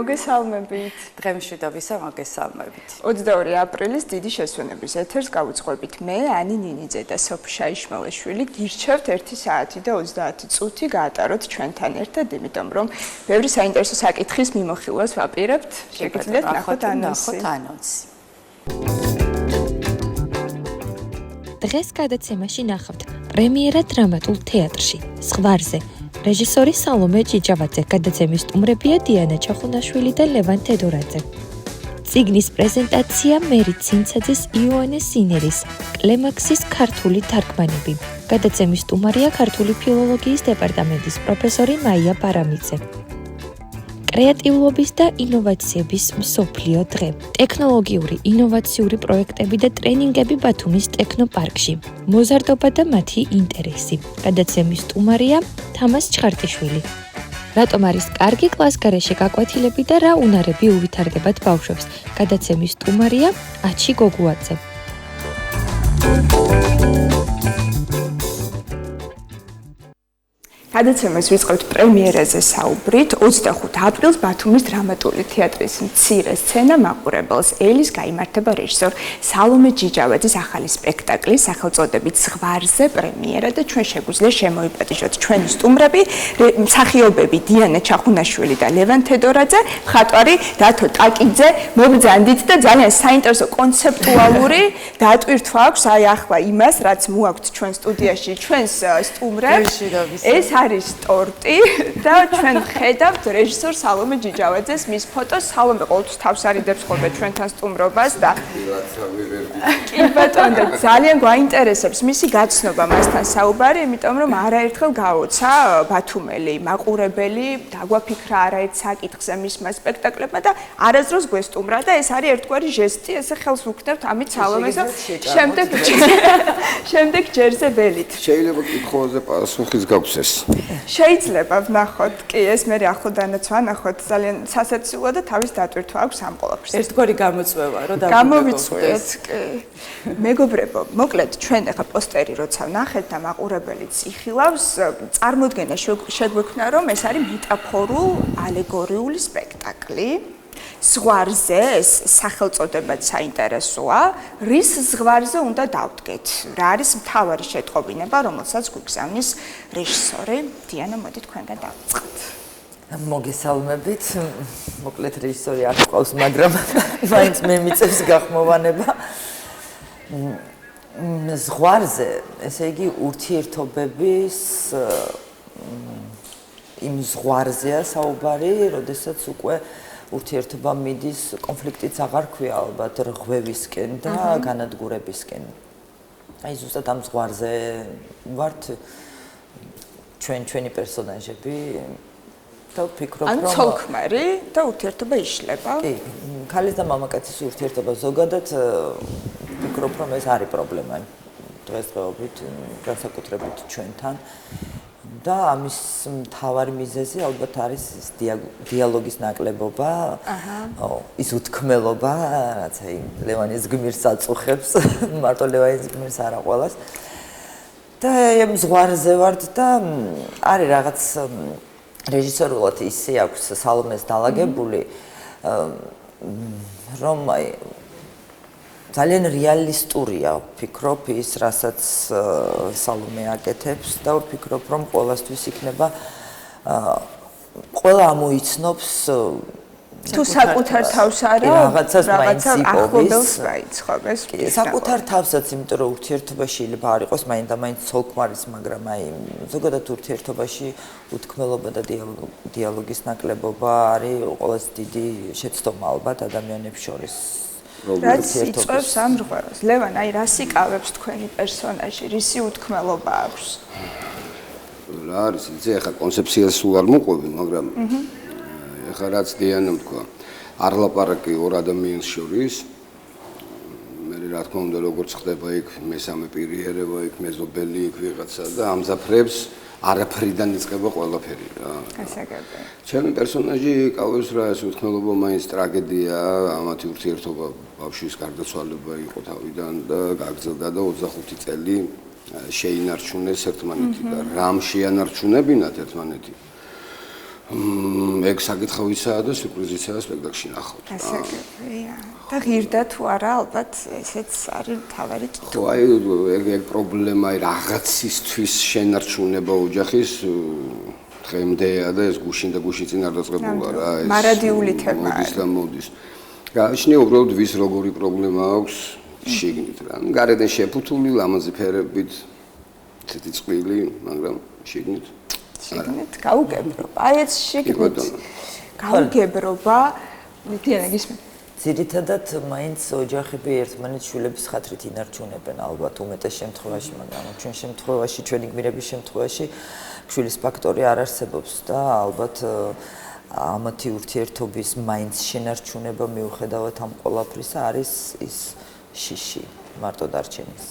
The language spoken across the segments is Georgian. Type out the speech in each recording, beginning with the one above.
მოგესალმებით. დღემშვიდობისა მოგესალმებით. 22 აპრილის დიდი შესვენების ეთერს გავუძღვებით მე, ანი ნინიძე და სოფი შაიშმალაშვილი. გირჩევთ 1 საათი და 30 წუთი გაატაროთ ჩვენთან ერთად, იმიტომ რომ ბევრი საინტერესო საკითხის მიმოხილვას ვაპირებთ. შეგიძლიათ ნახოთ ანონსი. დღეს გადაცემაში ნახავთ პრემიერა დრამატულ თეატრში ზღვარზე. რეჟისორი სალომე ჭიჭავაძე, გადაცემის სტუმრებია დიანა ჩახუნაშვილი და ლევან თედორაძე. წიგნის პრეზენტაცია მერი ცინცაძის, იოანე სინერის, კლემაქსის ქართული თარგმანები. გადაცემის სტუმარია ქართული ფილოლოგიის დეპარტამენტის პროფესორი მაია პარამიძე. კრეატიულობის და ინოვაციების მსოფლიო დღე. ტექნოლოგიური, ინოვაციური პროექტები და ტრენინგები ბათუმის ტექნოპარკში. მოზარდობა და მათი ინტერესი. გადაცემის სტუმარია თამას ჩხარტიშვილი. რატომ არის კარგი კლასგარეშე გაკვეთილები და რა უნარები უვითარდებათ ბავშვებს? გადაცემის სტუმარია აჩი გოგუაძე. გადაცემას ვიწყებთ პრემიერაზე საუბრით. 25 აპრილს ბათუმის დრამატული თეატრის მცირე სცენა მაყურებელს ელის გაიმართება რეჟისორ სალომე ჭიჭავაძის ახალი სპექტაკლი სახელწოდებით ზღვარზე პრემიერა და ჩვენ შეგვიძლია შემოიპატიჟოთ ჩვენი სტუმრები, მსახიობები დიანა ჩახუნაშვილი და ლევან თედორაძე, მხატვარი დათო ტაკიძე. მოგბრძანდით და ძალიან საინტერესო კონცეპტუალური დატვირთვა აქვს აი ახლა იმას, რაც მოაქვთ ჩვენ სტუდიაში ჩვენს სტუმრებს. ეს არის ტორტი და ჩვენ ხედავთ რეჟისორ სალომე ჭიჭავაძეს მის ფოტოს. სალომე ყოველთვის თავს არიდებს ხოლმე ჩვენთან სტუმრობას და კი ბატონო და ძალიან გვაინტერესებს მისი გაცნობა მასთან საუბარი, იმიტომ რომ არაერთხელ გაოცა ბათუმელი მაყურებელი, დაგვაფიქრა არაერთ საკითხზე მისმა სპექტაკლებმა და არასდროს გვესტუმრა და ეს არის ერთგვარი ჟესტი, ესე ხელს ვუქნებთ ამით სალომეს და შემდეგ ჯერზე ველით. შეიძლება კითხვაზე პასუხის გაქვს ეს. შეიძლება ვნახოთ, კი, ეს მე ახლოდანაც ვანახოთ, ძალიან სასაცილოა და თავის დატვირთვა აქვს ამ ყველაფერს. ერთგვარი გამოწვევა, რომ გამოვიწვიეთ, კი. მეგობრებო, მოკლედ ჩვენ ახლა პოსტერი როცა ვნახეთ და მაყურებელიც იხილავს, წარმოდგენა შეგვექმნა, რომ ეს არის მეტაფორულ ალეგორიული სპექტაკლი. ზღვარზე ეს სახელწოდებაც საინტერესოა. რის ზღვარზე უნდა დავდგეთ? რა არის მთავარი შეტყობინება, რომელსაც გვიგზავნის რეჟისორი? დიანა, მოდი თქვენგან დავიწყოთ. მოგესალმებით. მოკლედ რეჟისორი არ ყავს, მაგრამ მაინც მე მიწევს გახმოვანება. ზღვარზე, ესე იგი ურთიერთობების იმ ზღვარზეა საუბარი, როდესაც უკვე ურთიერთობა მიდის კონფლიქტიც აღარ ქვია ალბათ რღვევისკენ და განადგურებისკენ. აი ზუსტად ამ ზღვარზე ვართ ჩვენი პერსონაჟები და ვფიქრობ რომ ან ცოლ-ქმარი და ურთიერთობა იშლება. კი, ქალის და მამაკაცის ურთიერთობა ზოგადად ვფიქრობ რომ ეს არის პრობლემა დღესდღეობით, განსაკუთრებით ჩვენთან. და ამის მთავარი მიზეზი ალბათ არის დიალოგის ნაკლებობა, ის უთქმელობა, რაც აი ლევანის გმირს აწუხებს, მარტო ლევანის გმირს არა ყველას. და ამ ზღვარზე ვართ და არის რაღაც რეჟისორულად ისე აქვს სალომეს დალაგებული, რომ აი ძალიან რეალისტურია, ვფიქრობ ის, რასაც სალომე აკეთებს და ვფიქრობ, რომ ყველასთვის იქნება ყველა ამოიცნობს თუ საკუთარ თავს არა, რაღაცას მაინც იპოვის. საკუთარ თავსაც, იმიტომ რომ ურთიერთობაში შეიძლება არ იყოს მაინც და მაინც ცოლ-ქმარის, მაგრამ აი ზოგადად ურთიერთობაში უთქმელობა და დიალოგის ნაკლებობა არის ყველაზე დიდი შეცდომა ალბათ ადამიანებს შორის. რაც იწვევს ამ ზღვარს. ლევან, აი რას იკავებს თქვენი პერსონაჟი? რისი უთქმელობა აქვს? რა არის იცი, ახლა კონცეფციას სულ არ მოყვები, მაგრამ ახლა რაც დიანამ თქვა, არ ლაპარაკი ორ ადამიანს შორის. მე რა თქმა უნდა, როგორც ხდება იქ მესამე პირი ერევა, იქ მეზობელი, იქ ვიღაცა და ამზაფრებს არაფრიდან იწყება ყველაფერი რა. გასაგებია. ჩემი პერსონაჟი ყავს რა, ეს უთქმელობა მაინც ტრაგედიაა, ამათი ურთიერთობა ბავშვის გარდაცვალება იყო თავიდან და გაგრძელდა და 25 წელი შეინარჩუნეს ერთმანეთი და რამ შეანარჩუნებინათ ერთმანეთი. ეგ საკითხავიცაა და სიურპრიზიცაა სპექტაკლში ნახავთ. გასაგებია. და ღირდა თუ არა, ალბათ ესეც არის თავარი კითხვა. ხო, აი ეგ პრობლემა რაღაცისთვის შენარჩუნება ოჯახის დღემდეა და ეს გუშინ და გუშინ წინ არ დაწყებულა რა ეს. მარადიული თემა. მოდის და მოდის. გააჩნია უბრალოდ ვის როგორი პრობლემა აქვს შიგნით რა. გარედან შეფუთული, ლამაზი ფერებით, ცეთი წყვილი, მაგრამ შიგნით შიგნით გაუგებრობა. აი ეს შიგნით გაუგებრობა, მითიანა გისმენთ. ძირითადად მაინც ოჯახები ერთმანეთს შვილების ხათრით ინარჩუნებენ ალბათ უმეტეს შემთხვევაში, მაგრამ ჩვენ შემთხვევაში, ჩვენი გმირების შემთხვევაში შვილის ფაქტორი არ არსებობს და ალბათ ამათი ურთიერთობის მაინც შენარჩუნება მიუხედავად ამ ყველაფრისა არის ის შიში მარტო დარჩენის.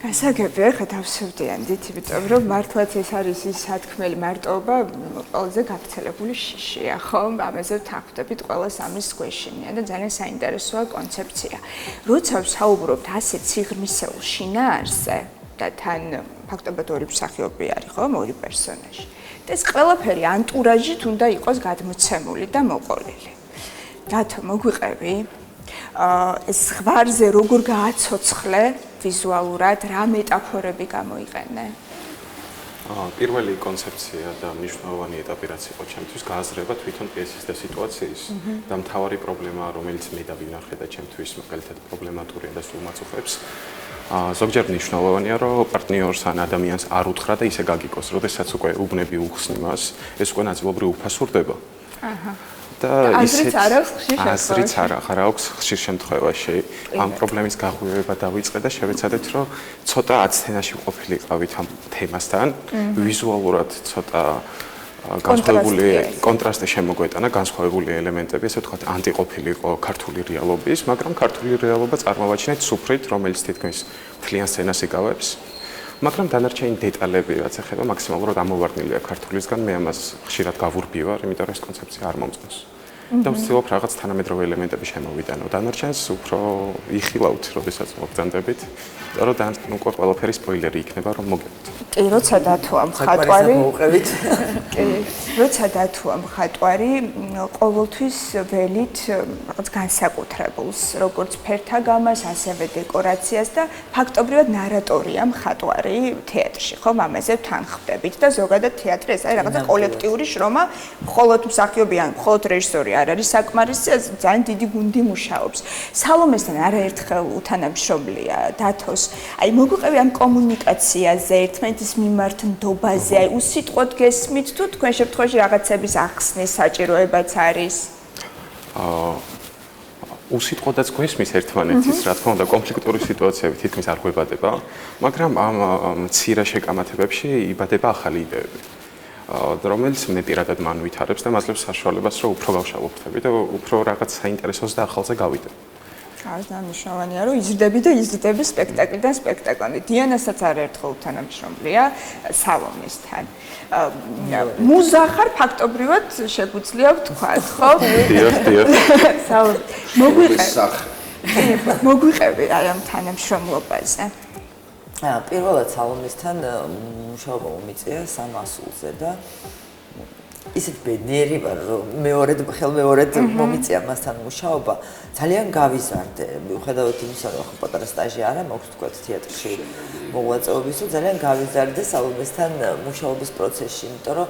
გასაგებია, ხა დავსევდიანდით, იმიტომ რომ მართლაც ეს არის ის სათქმელი მარტოობა, ყველაზე გავრცელებული შიშია, ხო? ამაზე ვთანხმდებით ყველას ამის გვეშინია და ძალიან საინტერესოა კონცეფცია. როცა ვსაუბრობთ ასეთ სიღრმისეულ შინაარსზე და თან ფაქტობრივად ორი მსახიობი არის, ხო, ორი პერსონაჟი. და ეს ყველაფერი ანტურაჟით უნდა იყოს გადმოცემული და მოყოლილი. რატო მოგვიყევი? ეს ზღვარზე როგორ გააცოცხლე ვიზუალურად, რა მეტაფორები გამოიყენე? პირველი კონცეფცია და მნიშვნელოვანი ეტაპი რაც იყო ჩემთვის გააზრება თვითონ პიესის და სიტუაციის და მთავარი პრობლემა რომელიც მე დავინახე და ჩემთვის მაგალითად პრობლემატურია და სულ მაწუხებს ზოგჯერ მნიშვნელოვანია რომ პარტნიორს ან ადამიანს არ უთხრა და ისე გაგიკოს, როდესაც უკვე უბნები უხსნი მას, ეს უკვე ნაწილობრივ უფასურდება. და აზრიც არ აქვს ხშირ შემთხვევაში. აზრიც არ აქვს ხშირ შემთხვევაში. ამ პრობლემის გაღვივება დავიწყე და შევეცადეთ რომ ცოტა აცთენაში ყოფილიყავით ამ თემასთან, ვიზუალურად ცოტა განსხვავებული კონტრასტი შემოგვეტანა, განსხვავებული ელემენტები, ასე ვთქვათ, ანტიყოფილიყო ქართული რეალობის, მაგრამ ქართული რეალობა წარმოვაჩინეთ სუფრით, რომელიც თითქმის მთლიან სცენას იგავებს. მაგრამ დანარჩენი დეტალები, რაც ეხება მაქსიმალურად ამოვარდნილია ქართულისგან, მე ამას ხშირად გავურბივარ, იმიტომ რომ ეს კონცეფცია არ მომწონს. და ვცდილობ რაღაც თანამედროვე ელემენტები შემოვიტანო. დანარჩენს უფრო იხილავთ, როდესაც მოგზანდებით, და რომ უკვე ყველაფერი სპოილერი იქნება, რომ მოგებთ. კი, როცა დათოა მხატვარი, როცა დათოა მხატვარი, ყოველთვის ველით რაღაც განსაკუთრებულს, როგორც ფერთა გამას, ასევე დეკორაციას და ფაქტობრივად ნარატორია მხატვარი თეატრში, ხო, ამაზე ვთანხმდებით და ზოგადად თეატრი ეს არის რაღაცა კოლექტიური შრომა, მხოლოდ მსახიობი ან მხოლოდ რეჟისორი არ არის საკმარისი, ძალიან დიდი გუნდი მუშაობს. სალომესთან არაერთხელ უთანამშრომლია დათოს. აი მოგვიყევი ამ კომუნიკაციაზე, ერთმანეთის მიმართ ნდობაზე, აი უსიტყვოდ გესმით თუ თქვენ შემთხვევაში რაღაცების ახსნის საჭიროებაც არის? უსიტყვოდაც გვესმის ერთმანეთის, რა თქმა უნდა, კონფლიქტური სიტუაციები თითქმის არ გვებადება, მაგრამ ამ მცირე შეკამათებებში იბადება ახალი იდეები. რომელიც მე პირადად მან ვითარებს და მაძლევს საშუალებას, რომ უფრო გავშალობთები და უფრო რაღაც საინტერესოს და ახალზე გავიდე. არის მნიშვნელოვანია, რომ იზრდები და იზრდები სპექტაკლიდან სპექტაკლამდე. დიანასაც არაერთხელ უთანამშრომლია სალომესთან. მუზა ხარ ფაქტობრივად შეგვიძლია ვთქვათ, ხო? დიახ. მოგვიყევი აი ამ თანამშრომლობაზე. პირველად სალომესთან მუშაობა მომიწია 3 ასულზე და ისეთ ბედნიერი ვარ რომ ხელმეორედ მომიწია მასთან მუშაობა ძალიან გავიზარდე მიუხედავად იმისა რომ ხო პატარა სტაჟი არა მაქვს თქვა თეატრში მოღვაწეობის თუ ძალიან გავიზარდე სალომესთან მუშაობის პროცესში იმიტომ რომ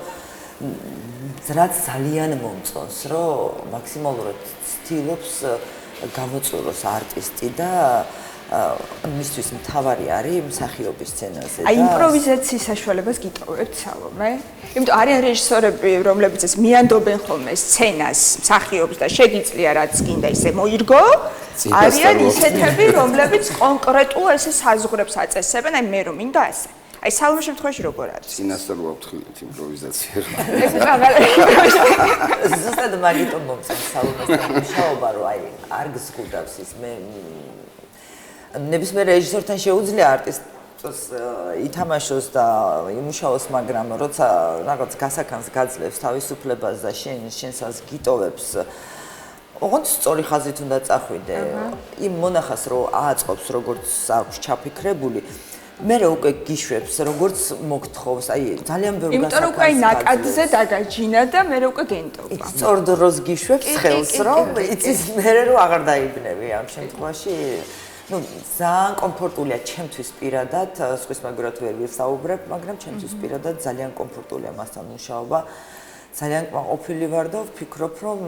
რაც ძალიან მომწონს რომ მაქსიმალურად ცდილობს გამოწვევოს არტისტი და მისთვის მთავარი არის მსახიობის სცენაზე და აი იმპროვიზაციის საშუალებას გიტოვებთ სალომე? იმიტომ არის რეჟისორები, რომლებიც ეს მიანდობენ ხოლმე სცენას, მსახიობს და შეგიძლია რაც გინდა ისე მოირგო. არიან ისეთები, რომლებიც კონკრეტულ ესე საზღვრებს აწესებენ, აი მე რომ მინდა ასე. აი სალომეს შემთხვევაში როგორ არის? წინასწარ ვაფრთხილეთ იმპროვიზაცია. ეს აღარ ზუსტად მაგიტომ მომწონს სალომესთან მუშაობა, რომ აი არ გზღუდავს ის მე ნებისმიერ რეჟისორთან შეუძლია არტისტს ითამაშოს და იმუშაოს, მაგრამ როცა რაღაც გასაქანს გაძლევს თავისუფლებას და შენსაც გიტოვებს, ოღონდ სწორი ხაზით უნდა წახვიდე. იმ მონახას რო ააწყობს, როგორც აქვს ჩაფიქრებული, მე უკვე გიშვებს, როგორც მოგთხოვს, აი ძალიან ბევრი იმიტომ რომ უკვე ნაკადზე დაგაჯინა და მე უკვე გენდობა. სწორ დროს გიშვებს ხელს, რომ იცის მე რომ აღარ დაიბნები ამ შემთხვევაში. Ну, ძალიან კომფორტულია ჩემთვის პირადად, სხვის მაგურად ვერ ვისაუბრებ, მაგრამ ჩემთვის პირადად ძალიან კომფორტულია მასთან მუშაობა. ძალიან კმაყოფილი ვარ და ვფიქრობ, რომ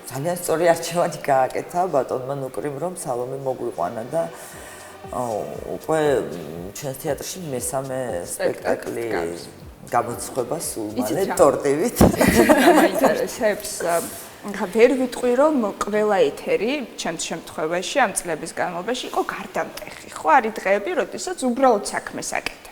ძალიან სწორი არჩევანი გააკეთა ბატონმა ნუკრიმ, რომ სალომე მოგვიყვანა და უკვე ჩვენს თეატრში მესამე სპექტაკლი გამოცხება სულ მალე ტორტივით. მაინტერესებს ვერ ვიტყვი რომ ყველა ეთერი ჩემს შემთხვევაში ამ წლების განმავლობაში იყო გარდამტეხი. ხო არის დღეები, როდესაც უბრალოდ საქმეს აკეთებ.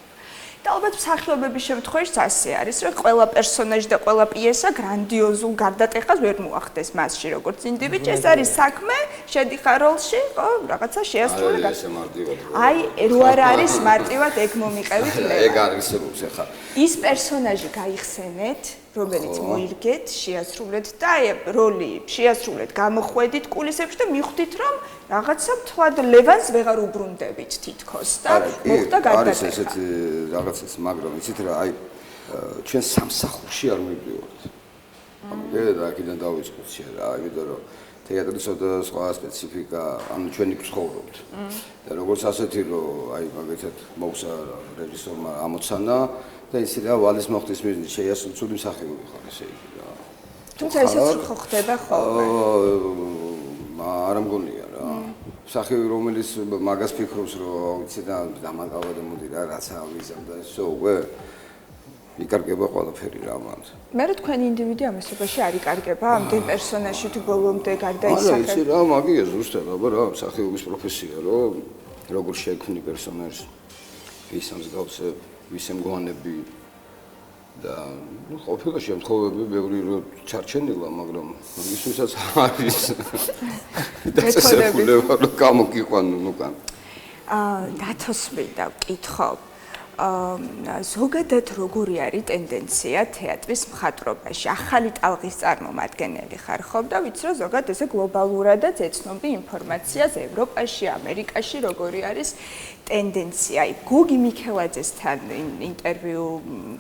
და ალბათ მსახიობების შემთხვევაშიც ასე არის, რომ ყველა პერსონაჟი და ყველა პიესა გრანდიოზულ გარდატეხას ვერ მოახდეს მასში, როგორც ინდივიდი. ეს არის საქმე, შედიხარ როლში, ხო, რაღაცა შეასრულე. აი, რო არ არის მარტივად ეგ მომიყევით მე. ეგ არის როზე ხა. ის პერსონაჟი გაიხსენეთ, რომელიც მოირგეთ, შეასრულეთ და აი როლი შეასრულეთ, გამოხვედით კულისებში და მიხვდით, რომ რაღაცა თვად ლევანს ვეღარ უბრუნდებით თითქოს და მოხდა გარდატეხა. არის ესეთი რაღაცას, მაგრამ იცით რა, აი ჩვენ სამსახურში არ მივდივართ. და აქედან დავიწყოთ რა, იმიტომ რომ თეატრის სხვა სპეციფიკა, ანუ ჩვენი ცხოვრობთ. და როგორც ასეთი რომ აი მაგალითად მოგსა რეჟისორმა ამოცანა და ისე რა ვალის მოხდის მიზნით შეიასრულოს ცუდი მსახიობი ხარ ესე იგი რა. თუმცა ესეც ხო ხდება ხოლმე. არა მგონია რა. მსახიობი რომელიც მაგას ფიქრობს რომ იცი და დამაკავა და მოდი რა რაცა ვიზამ და ესო უკვე იკარგება ყველაფერი რა მანდ. მე რა თქვენი ინდივიდი ამ ესობაში არ იკარგება ამდენ პერსონაჟში თუ ბოლომდე გარდაისახება. არა იცი რა მაგია ზუსტად აბა რა მსახიობის პროფესია რომ როგორ შექმნი პერსონაჟს ისამს გავსებ ვისემ გვანები და ნუ ყოფილა შემთხვევები ბევრი რომ ჩარჩენილა მაგრამ ისუსაც არის მეთოდები რომ გამოგიყვანო ნუკან დათოს მინდა ვკითხო ზოგადად როგორი არის ტენდენცია თეატრის მხატვრობაში ახალი ტალღის წარმომადგენელი ხარ ხო და ვიცი რომ ზოგადად ესე გლობალურადაც ეცნობი ინფორმაციას ევროპაში ამერიკაში როგორი არის ტენდენცია. გოგი მიქელაძესთან ინტერვიუ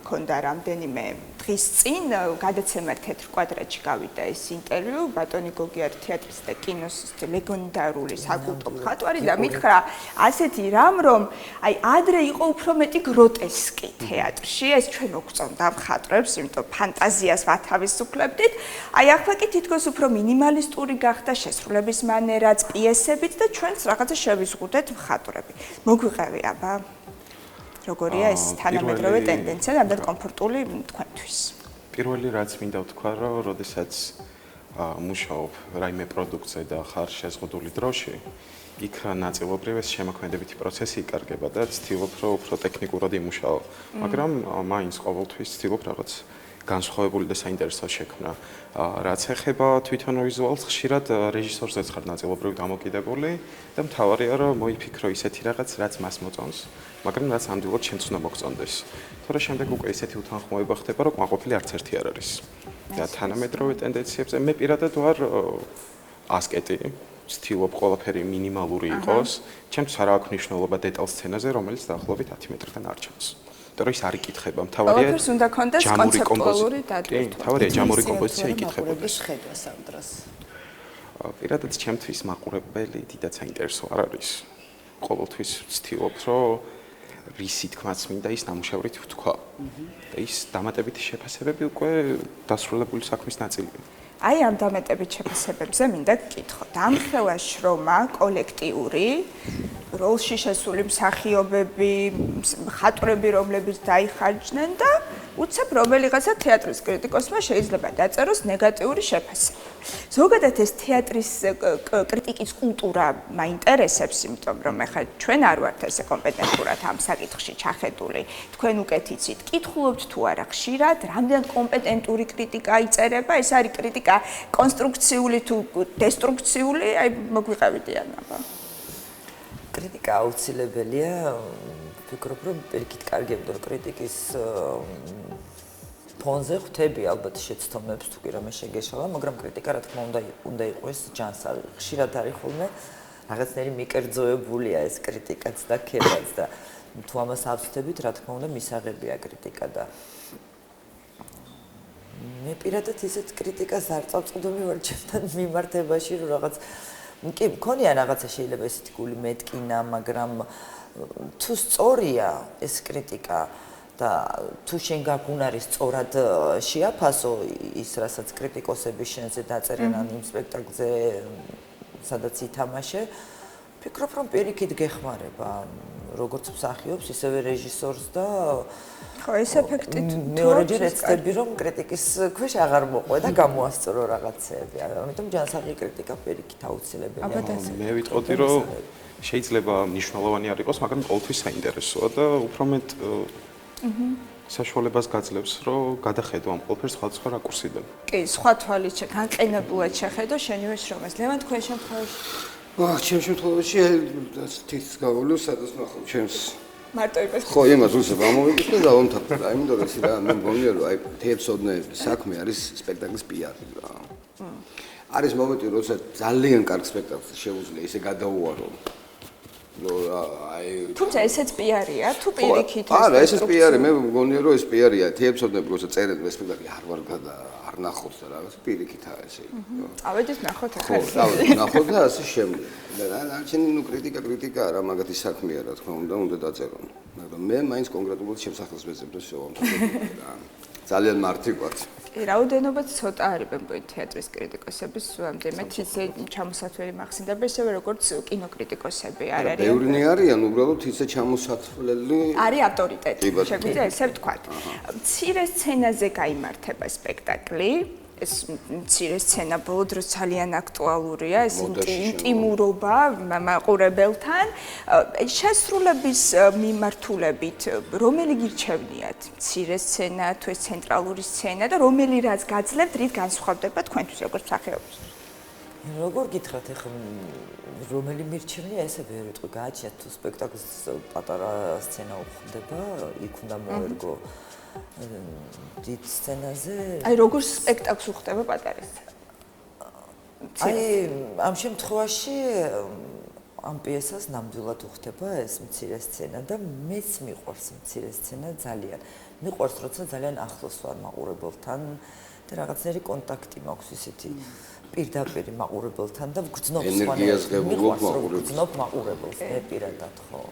მქონდა რამდენიმე დღის წინ, გადაცემა თეთრ კვადრატში გავიდა ეს ინტერვიუ, ბატონი გოგი არის თეატრის და კინოს ლეგენდარული საკულტო მხატვარი და მითხრა ასეთი რამ, რომ აი ადრე იყო უფრო მეტი გროტესკი თეატრში, ეს ჩვენ მოგწონდა მხატვრებს, იმიტომ ფანტაზიას ვათავისუფლებდით. აი ახლა კი თითქოს უფრო მინიმალისტური გახდა შესრულების მანერაც, პიესებით და ჩვენც რაღაცა შევიზღუდეთ მხატვრები. მოგვიყევი აბა როგორია ეს თანამედროვე ტენდენცია და ამდენ კომფორტული თქვენთვის. პირველი რაც მინდა ვთქვა, რომ როდესაც მუშაობ რაიმე პროდუქტზე და ხარ შეზღუდული დროში, იქ ნაწილობრივ ეს შემოქმედებითი პროცესი იკარგება და ცდილობ რომ უფრო ტექნიკურად იმუშაო. მაგრამ მაინც ყოველთვის ცდილობ რაღაც განსხვავებული და საინტერესო შექმნა. რაც ეხება თვითონ ვიზუალს, ხშირად რეჟისორზეც ხარ ნაწილობრივ დამოკიდებული და მთავარია რომ მოიფიქრო ისეთი რაღაც, რაც მას მოწონს, მაგრამ რაც ამდენად ჩემს უნდა მოგწონდეს. თორე შემდეგ უკვე ისეთი უთანხმოება ხდება, რომ კმაყოფილი არც ერთი არ არის. და თანამედროვე ტენდენციებზე მე პირადად ვარ ასკეტი, ვცდილობ ყველაფერი მინიმალური იყოს. ჩემთვის არ აქვს მნიშვნელობა დეტალ სცენაზე, რომელიც დაახლოებით 10 მეტრიდან არ ჩანს. რომ ის არ იკითხება, მთავარია ყველაფერს უნდა კონდეს კონცეპტუალური დატვირთვა. მთავარია ჯამური კომპოზიცია იკითხებოდეს. ხედავს ამ დროს. პირადად ჩემთვის მაყურებელი დიდად საინტერესო არ არის. ყოველთვის ვცდილობ, რომ რისი თქმაც მინდა ის ნამუშევრით ვთქვა. და ის დამატებითი შეფასებები უკვე დასრულებული საქმის ნაწილია. აი ამ დამატებით შეფასებებზე მინდა გკითხო. დამხელა შრომა კოლექტიური როლში შესული მსახიობები, მხატვრები, რომლებიც დაიხარჯნენ და უცებ რომელიღაცა თეატრის კრიტიკოსმა შეიძლება დაწეროს ნეგატიური შეფასება. ზოგადად ეს თეატრის კრიტიკის კულტურა მაინტერესებს, იმიტომ რომ ეხლა ჩვენ არ ვართ ესე კომპეტენტურად ამ საკითხში ჩახედული. თქვენ უკეთ იცით, კითხულობთ თუ არა ხშირად, რამდენ კომპეტენტური კრიტიკა იწერება, ეს არის კრიტიკა კონსტრუქციული თუ დესტრუქციული, აი მოგვიყევით აბა. კრიტიკა აუცილებელია. ვფიქრობ, რომ პირიქით კარგია კრიტიკის ფონზე ხვდები ალბათ შეცდომებს თუ კი რამე შეგეშალა, მაგრამ კრიტიკა რა თქმა უნდა იყოს ჯანსაღი. ხშირად არის ხოლმე რაღაცნაირი მიკერძოებულია ეს კრიტიკაც და ქებაც და თუ ამას ავწდებით, რა თქმა უნდა, მისაღებია კრიტიკა და მე პირადად ისეთ კრიტიკას არ წავწყდომი ვარ ჩემთან მიმართებაში, რომ რაღაც კი მქონია რაღაცა შეიძლება ესეთი გული მეტკინა, მაგრამ თუ სწორია ეს კრიტიკა და თუ შენ გაგუნარის სწორად შეაფასო ის, რასაც კრიტიკოსები შენზე დაწერენ ან იმ სპექტაკლზე, სადაც ითამაშე, ფიქრობ, რომ პირიქით გეხმარება როგორც მსახიობს, ისევე რეჟისორს და ხო, ეს ეფექტი მეორეჯერ ეცდები, რომ კრიტიკის ქვეშ აღარ მოყვე და გამოასწორო რაღაცეები. ამიტომ ჯანსაღი კრიტიკა პირიქით აუცილებელია. მე ვიტყოდი, რომ შეიძლება მნიშვნელოვანი არ იყოს, მაგრამ ყოველთვის საინტერესოა და უფრო მეტ საშუალებას გაძლევს, რომ გადახედო ამ ყველაფერს სხვადასხვა რაკურსიდან. კი, სხვა თვალით განყენებულად შეხედო შენივე შრომას. ლევან, თქვენ შემთხვევაში ჩემ შემთხვევაში თითის გავლო სადაც ნახავ ჩემს მარტო იმას ხო იმას უცებ ამოვიგეთ და დავამთავრე. იმიტომ რომ ისე რა მე მგონია რომ აი თეატროდნეების საქმე არის სპექტაკლის პიარი რა. არის მომენტი როცა ძალიან კარგ სპექტაკლს შეუძლია ისე გადაუარო. თუმცა ესეც პიარია, თუ პირიქით არა, ესეც პიარი, მე მგონია რომ ეს პიარია. თეატროდნები როცა წერენ ეს სპექტაკლი არ ნახოთ და რაღაც პირიქითაა ესე. წავედით ნახოთ ახლა. ხო, წავედით ნახოთ და ასე შემდეგ. და არჩენი ნუ კრიტიკა რა მაგათი საქმეა რა თქმა უნდა დაწერონ. მაგრამ მე მაინც კონკრეტულად შემსახელს ვეძებდი შევამთავრებდი რა. ძალიან მარტივად. კი, რაოდენობა ცოტა არის ბემბოი თეატრის კრიტიკოსების სულამდე ისე ჩამოსათვლელი მახსენდება ისევე როგორც კინოკრიტიკოსები არ არიან. ბევრნი არიან უბრალოდ ისე ჩამოსათვლელი. არის ავტორიტეტი, შეგვიძლია ესე ვთქვათ. მცირე სცენაზე გაიმართება სპექტაკლი. ეს მცირე სცენა ბოლო დროს ძალიან აქტუალურია, ეს ინტიმურობა მაყურებელთან. შესრულების მიმართულებით რომელი გირჩევნიათ? მცირე სცენა თუ ეს ცენტრალური სცენა და რომელი რაც გაძლევთ, რით განსხვავდება თქვენთვის როგორც მსახიობს? როგორ გითხრათ ახლა რომელი მირჩევნია, ესე ვერ ვიტყვი, გააჩნიათ თუ სპექტაკლის პატარა სცენა უხდება, იქ უნდა მოერგო დიდ სცენაზე. აი როგორ სპექტაკლს უხდება პატარა სცენა? აი ამ შემთხვევაში ამ პიესას ნამდვილად უხდება ეს მცირე სცენა და მეც მიყვარს მცირე სცენა ძალიან. მიყვარს როცა ძალიან ახლოს ვარ მაყურებელთან და რაღაცნაირი კონტაქტი მაქვს ისეთი პირდაპირ მაყურებელთან და ვგრძნობ ვგრძნობ მაყურებელს მე პირადად ხო.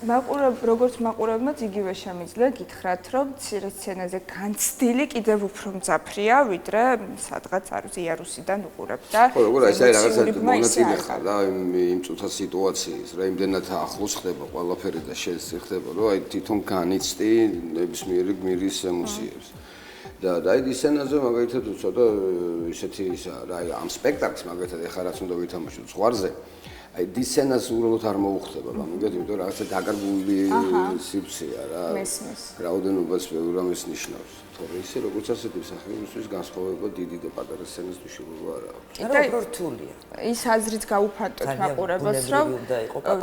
როგორც მაყურებელს იგივე შემიძლია გითხრათ, რომ მცირე სცენაზე განცდილი კიდევ უფრო მძაფრია, ვიდრე სადღაც არ ვიცი იარუსიდან უყურებ და ხო, როგორ აი რაღაცა მონაწილე ხარ და იმ წუთა სიტუაციის, რა იმდენად ახლოს ხდება ყველაფერი და შეიძლება რომ აი თვითონ განიცდი ნებისმიერი გმირის ემოციებს. და აი ის სცენაზე მაგალითად ცოტა ისეთი ისა რა აი ამ სპექტაკლს მაგალითად ეხლა რაც უნდა ვითამაშოთ ზღვარზე აი დის სცენას უბრალოდ არ მოუხდება მაგალითად იმიტომ რომ რაღაცა დაკარგული სივრცეა რა რაოდენობას ვერ ამის ნიშნავს თორე ისე როგორც ასეთი მსახიობისთვის განსხვავება დიდი და პატარა სცენის მნიშვნელობა არ აქვს არა უფრო რთულია ის აზრით გაუფანტოთ მაყურებელს რომ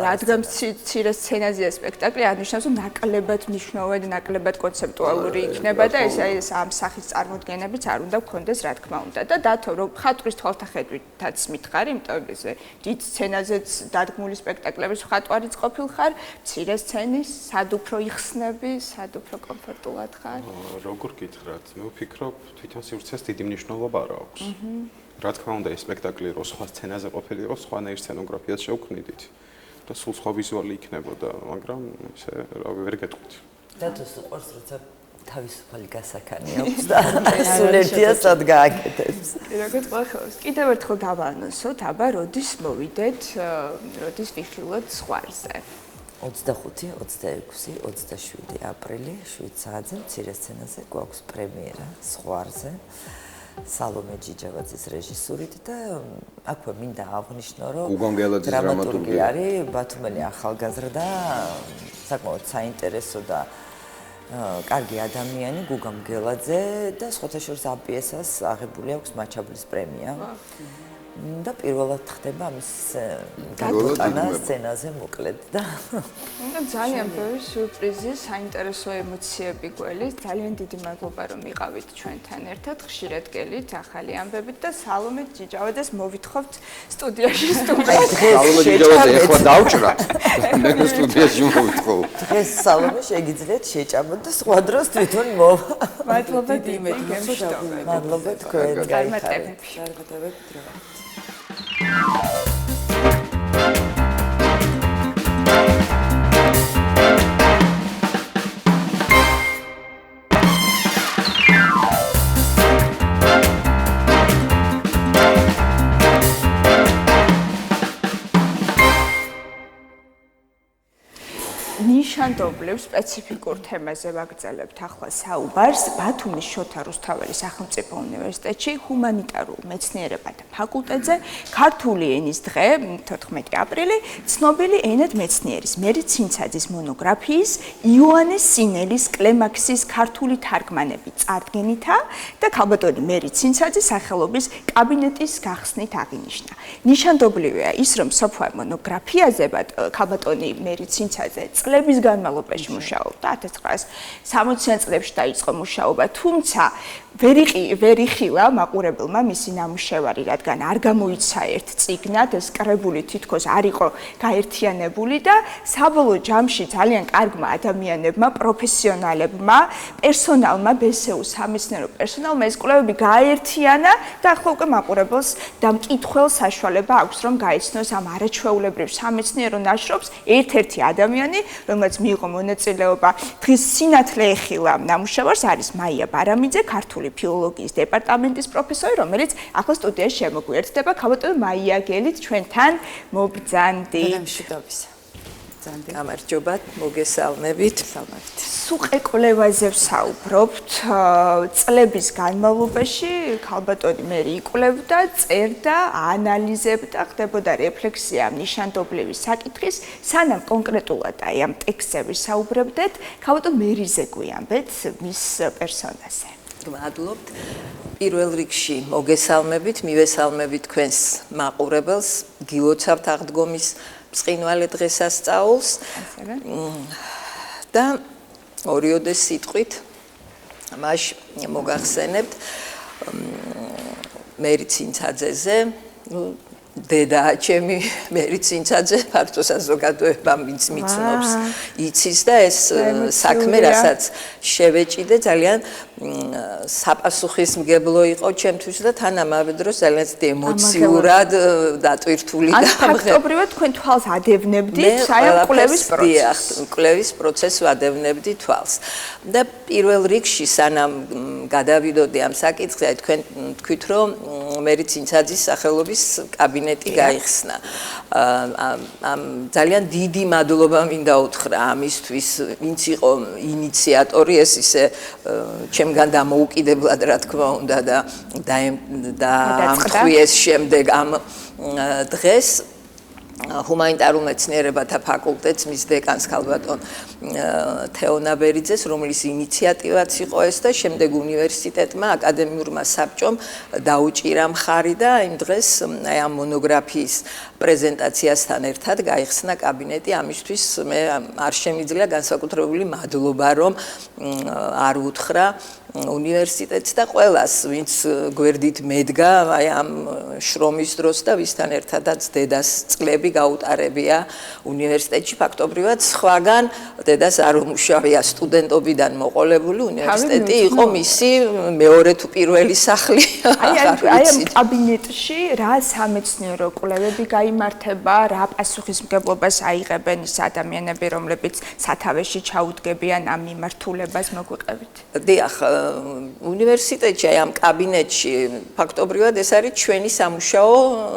რადგან მცირე სცენაზეა სპექტაკლი არნიშნავს რომ ნაკლებად მნიშვნელოვანი ნაკლებად კონცეპტუალური იქნება და ეს ამ სახის წარმოდგენებიც არ უნდა გქონდეს რა თქმა უნდა და დათო რომ ხატვრის თვალთახედვითაც მითხარი იმიტომ ეს დიდ სცენაზეც დადგმული სპექტაკლების ხატვარიც ყოფილ ხარ მცირე სცენის სად უფრო იხსნები სად უფრო კომფორტულად ხარ როგორ გითხრათ მე ვფიქრობ თვითონ სივრცეს დიდი მნიშვნელობა არ აქვს რა თქმა უნდა ეს სპექტაკლი რო სხვა სცენაზე ყოფილიყო სხვანაირ სცენოგრაფიას შევქმნიდით და სულ სხვა ვიზუალი იქნებოდა მაგრამ ესე რა ვერ გეტყვით დათოს უყვარს როცა თავისუფალი გასაქანი აქვს და სულ ერთიასად გააკეთებს. როგორ გახავს? კიდევ ერთხელ დავაანონსოთ, აბა როდის მოვიდეთ, როდის ვიხილოთ ზღვარზე? 25, 26, 27 აპრილი 7 საათზე მცირე სცენაზე გვაქვს პრემიერა ზღვარზე. სალომე ჯიჯავაძის რეჟისურით და აქვე მინდა აღვნიშნო, რომ დრამატურგი არის ბათუმელი ახალგაზრდა, საკმაოდ საინტერესო და კარგი ადამიანი გუგა მგელაძე და სხვათა შორის ამ პიესას აღებული აქვს მაჩაბლის პრემია. და პირველად ხდება ამის გადმოტანა სცენაზე მოკლედ და ძალიან ბევრი სიურპრიზი, საინტერესო ემოციები გველის. ძალიან დიდი მადლობა რომ იყავით ჩვენთან ერთად, ხშირად გელით, ახალი ამბებით და სალომე ჯიჯავაძეს მოვითხოვთ სტუდიაში სტუმრად. სალომე ჯიჯავაძე ეხლა დავჭრა. მე სტუდიაში მოვითხოვ. დღეს სალომე შეგიძლიათ შეჭამოთ და სხვა დროს თვითონ მოვა. მადლობა დიდი გემშვიდობებით. მადლობა თქვენ, გაიხარეთ. გარდადებებით. ნიშანდობლებს სპეციფიკურ თემაზე ვაგრძელებთ ახლა საუბარს ბათუმის შოთა რუსთაველის სახელმწიფო უნივერსიტეტში ჰუმანიტარულ მეცნიერებათა ფაკულტეტზე ქართული ენის დღე 14 აპრილი ცნობილი ენათმეცნიერის მერი ცინცაძის მონოგრაფიის იოანე სინელის კლემაქსის ქართული თარგმანები წარდგენითა და ქალბატონი მერი ცინცაძის სახელობის კაბინეტის გახსნით აღინიშნა. ნიშანდობლივია ის, რომ სოფვა მონოგრაფიაზე ქალბატონი მერი ცინცაძე წლების განმავლობაში მუშაობდა 1960-იან წლებში დაიწყო მუშაობა, თუმცა ვერ იხილა მაყურებელმა მისი ნამუშევარი, რადგან არ გამოიცა ერთ წიგნად, ეს კრებული თითქოს არ იყო გაერთიანებული და საბოლოო ჯამში ძალიან კარგმა ადამიანებმა, პროფესიონალებმა, პერსონალმა, ბესეუს სამეცნიერო პერსონალმა ეს კვლევები გააერთიანა და ახლა უკვე მაყურებელს და მკითხველს საშუალება აქვს, რომ გაიცნოს ამ არაჩვეულებრივ სამეცნიერო ნაშრომს ერთ-ერთი ადამიანი, რომელიც მიიღო მონაწილეობა დღის სინათლე ეხილა ნამუშევარს, არის მაია ბარამიძე, ქართული ფილოლოგიის დეპარტამენტის პროფესორი, რომელიც ახლა სტუდიაში შემოგვიერთდება. ქალბატონო მაია, გელით ჩვენთან მობრძანდი. მშვიდობისა. ძალიან გამარჯობათ, მოგესალმებით. სუყე კვლევაზე ვსაუბრობთ. წლების განმავლობაში ქალბატონი მერი იკვლევდა, წერდა, აანალიზებდა, ხდებოდა რეფლექსია ნიშანდობლივი საკითხის, სანამ კონკრეტულად აი ამ ტექსტზე ვისაუბრებდეთ, ქალბატონ მერიზე გვიამბეთ მის პერსონაზე. მადლობთ. პირველ რიგში მოგესალმებით, მივესალმებით თქვენს მაყურებელს, გილოცავთ აღდგომის ბრწყინვალე დღესასწაულს. და ორიოდე სიტყვით მაშ მოგახსენებთ მერი ცინცაძეზე, დედაა ჩემი მერი ცინცაძე, ფართო საზოგადოება მიცნობს, იცის და ეს საქმე, რასაც შევეჭიდე, ძალიან საპასუხისმგებლო იყო ჩემთვის და თანამედროვე დროს ძალიან ემოციურად დატვირთული და ფაქტობრივად თქვენ თვალს ადევნებდით აი ამ კვლევის პროცესს. კვლევის პროცესს ვადევნებდი თვალს. და პირველ რიგში სანამ გადავიდოდი ამ საკითხზე, თქვენ თქვით, რომ მერი ცინცაძის სახელობის კაბინეტი გაიხსნა. ძალიან დიდი მადლობა მინდა უთხრა ამისთვის, ვინც იყო ინიციატორი, ეს ისე ჩემგან დამოუკიდებლად რა თქმა უნდა და ამხვიეს შემდეგ ამ დღეს ჰუმანიტარულ მეცნიერებათა ფაკულტეტს მის დეკანს ქალბატონ თეონა ბერიძეს, რომლის ინიციატივაც იყო ეს და შემდეგ უნივერსიტეტმა, აკადემიურმა საბჭომ დაუჭირა მხარი და იმ დღეს აი ამ მონოგრაფიის პრეზენტაციასთან ერთად გაიხსნა კაბინეტი. ამისთვის მე არ შემიძლია განსაკუთრებული მადლობა რომ არ უთხრა უნივერსიტეტს და ყველას, ვინც გვერდით მედგა აი ამ შრომის დროს და ვისთან ერთადაც დედას წლები გაუტარებია უნივერსიტეტში. ფაქტობრივად სხვაგან დედას არ უმუშავია, სტუდენტობიდან მოყოლებული უნივერსიტეტი იყო მისი მეორე თუ პირველი სახლი. აი ამ კაბინეტში რა სამეცნიერო კვლევები გაიმართება, რა პასუხისმგებლობას აიღებენ ის ადამიანები, რომლებიც სათავეში ჩაუდგებიან ამ მიმართულებას, მოგვიყევით? დიახ, უნივერსიტეტში აი ამ კაბინეტში ფაქტობრივად ეს არის ჩვენი სამუშაო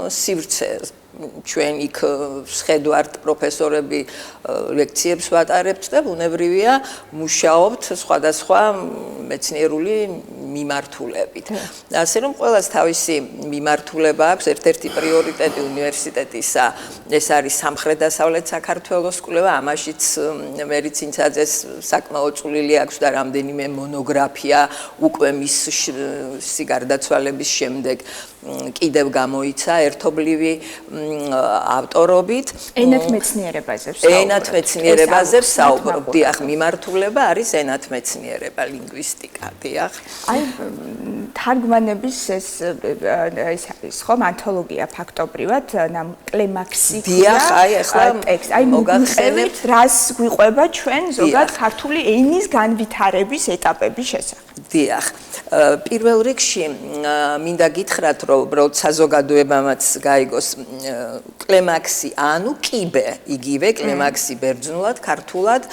სივრცე. ჩვენ იქ შედვართ პროფესორები ლექციებს ვატარებთ და ბუნებრივია მუშაობთ სხვადასხვა მეცნიერული მიმართულებით. ასე რომ ყველას თავისი მიმართულება აქვს, ერთ-ერთი პრიორიტეტი უნივერსიტეტისა ეს არის სამხრეთ-დასავლეთ საქართველოს კვლევა, ამაშიც მერი ცინცაძეს საკმაოდ წვლილი აქვს და რამდენიმე მონოგრაფია უკვე მისი გარდაცვალების შემდეგ კიდევ გამოიცა ერთობლივი ავტორობით. ენათმეცნიერებაზე ვსაუბრობ. დიახ, მიმართულება არის ენათმეცნიერება, ლინგვისტიკა, დიახ. აი თარგმანების ეს არის ხომ ანთოლოგია ფაქტობრივად კლემაქსი დიახ, აი ახლა ტექსტ. აი მოგახსენებთ რას გვიყვება ჩვენ ზოგადად ქართული ენის განვითარების ეტაპების შესახებ. დიახ. პირველ რიგში მინდა გითხრათ, რომ უბრალოდ საზოგადოებამაც გაიგოს კლემაქსი, ანუ კიბე, იგივე კლემაქსი ბერძნულად, ქართულად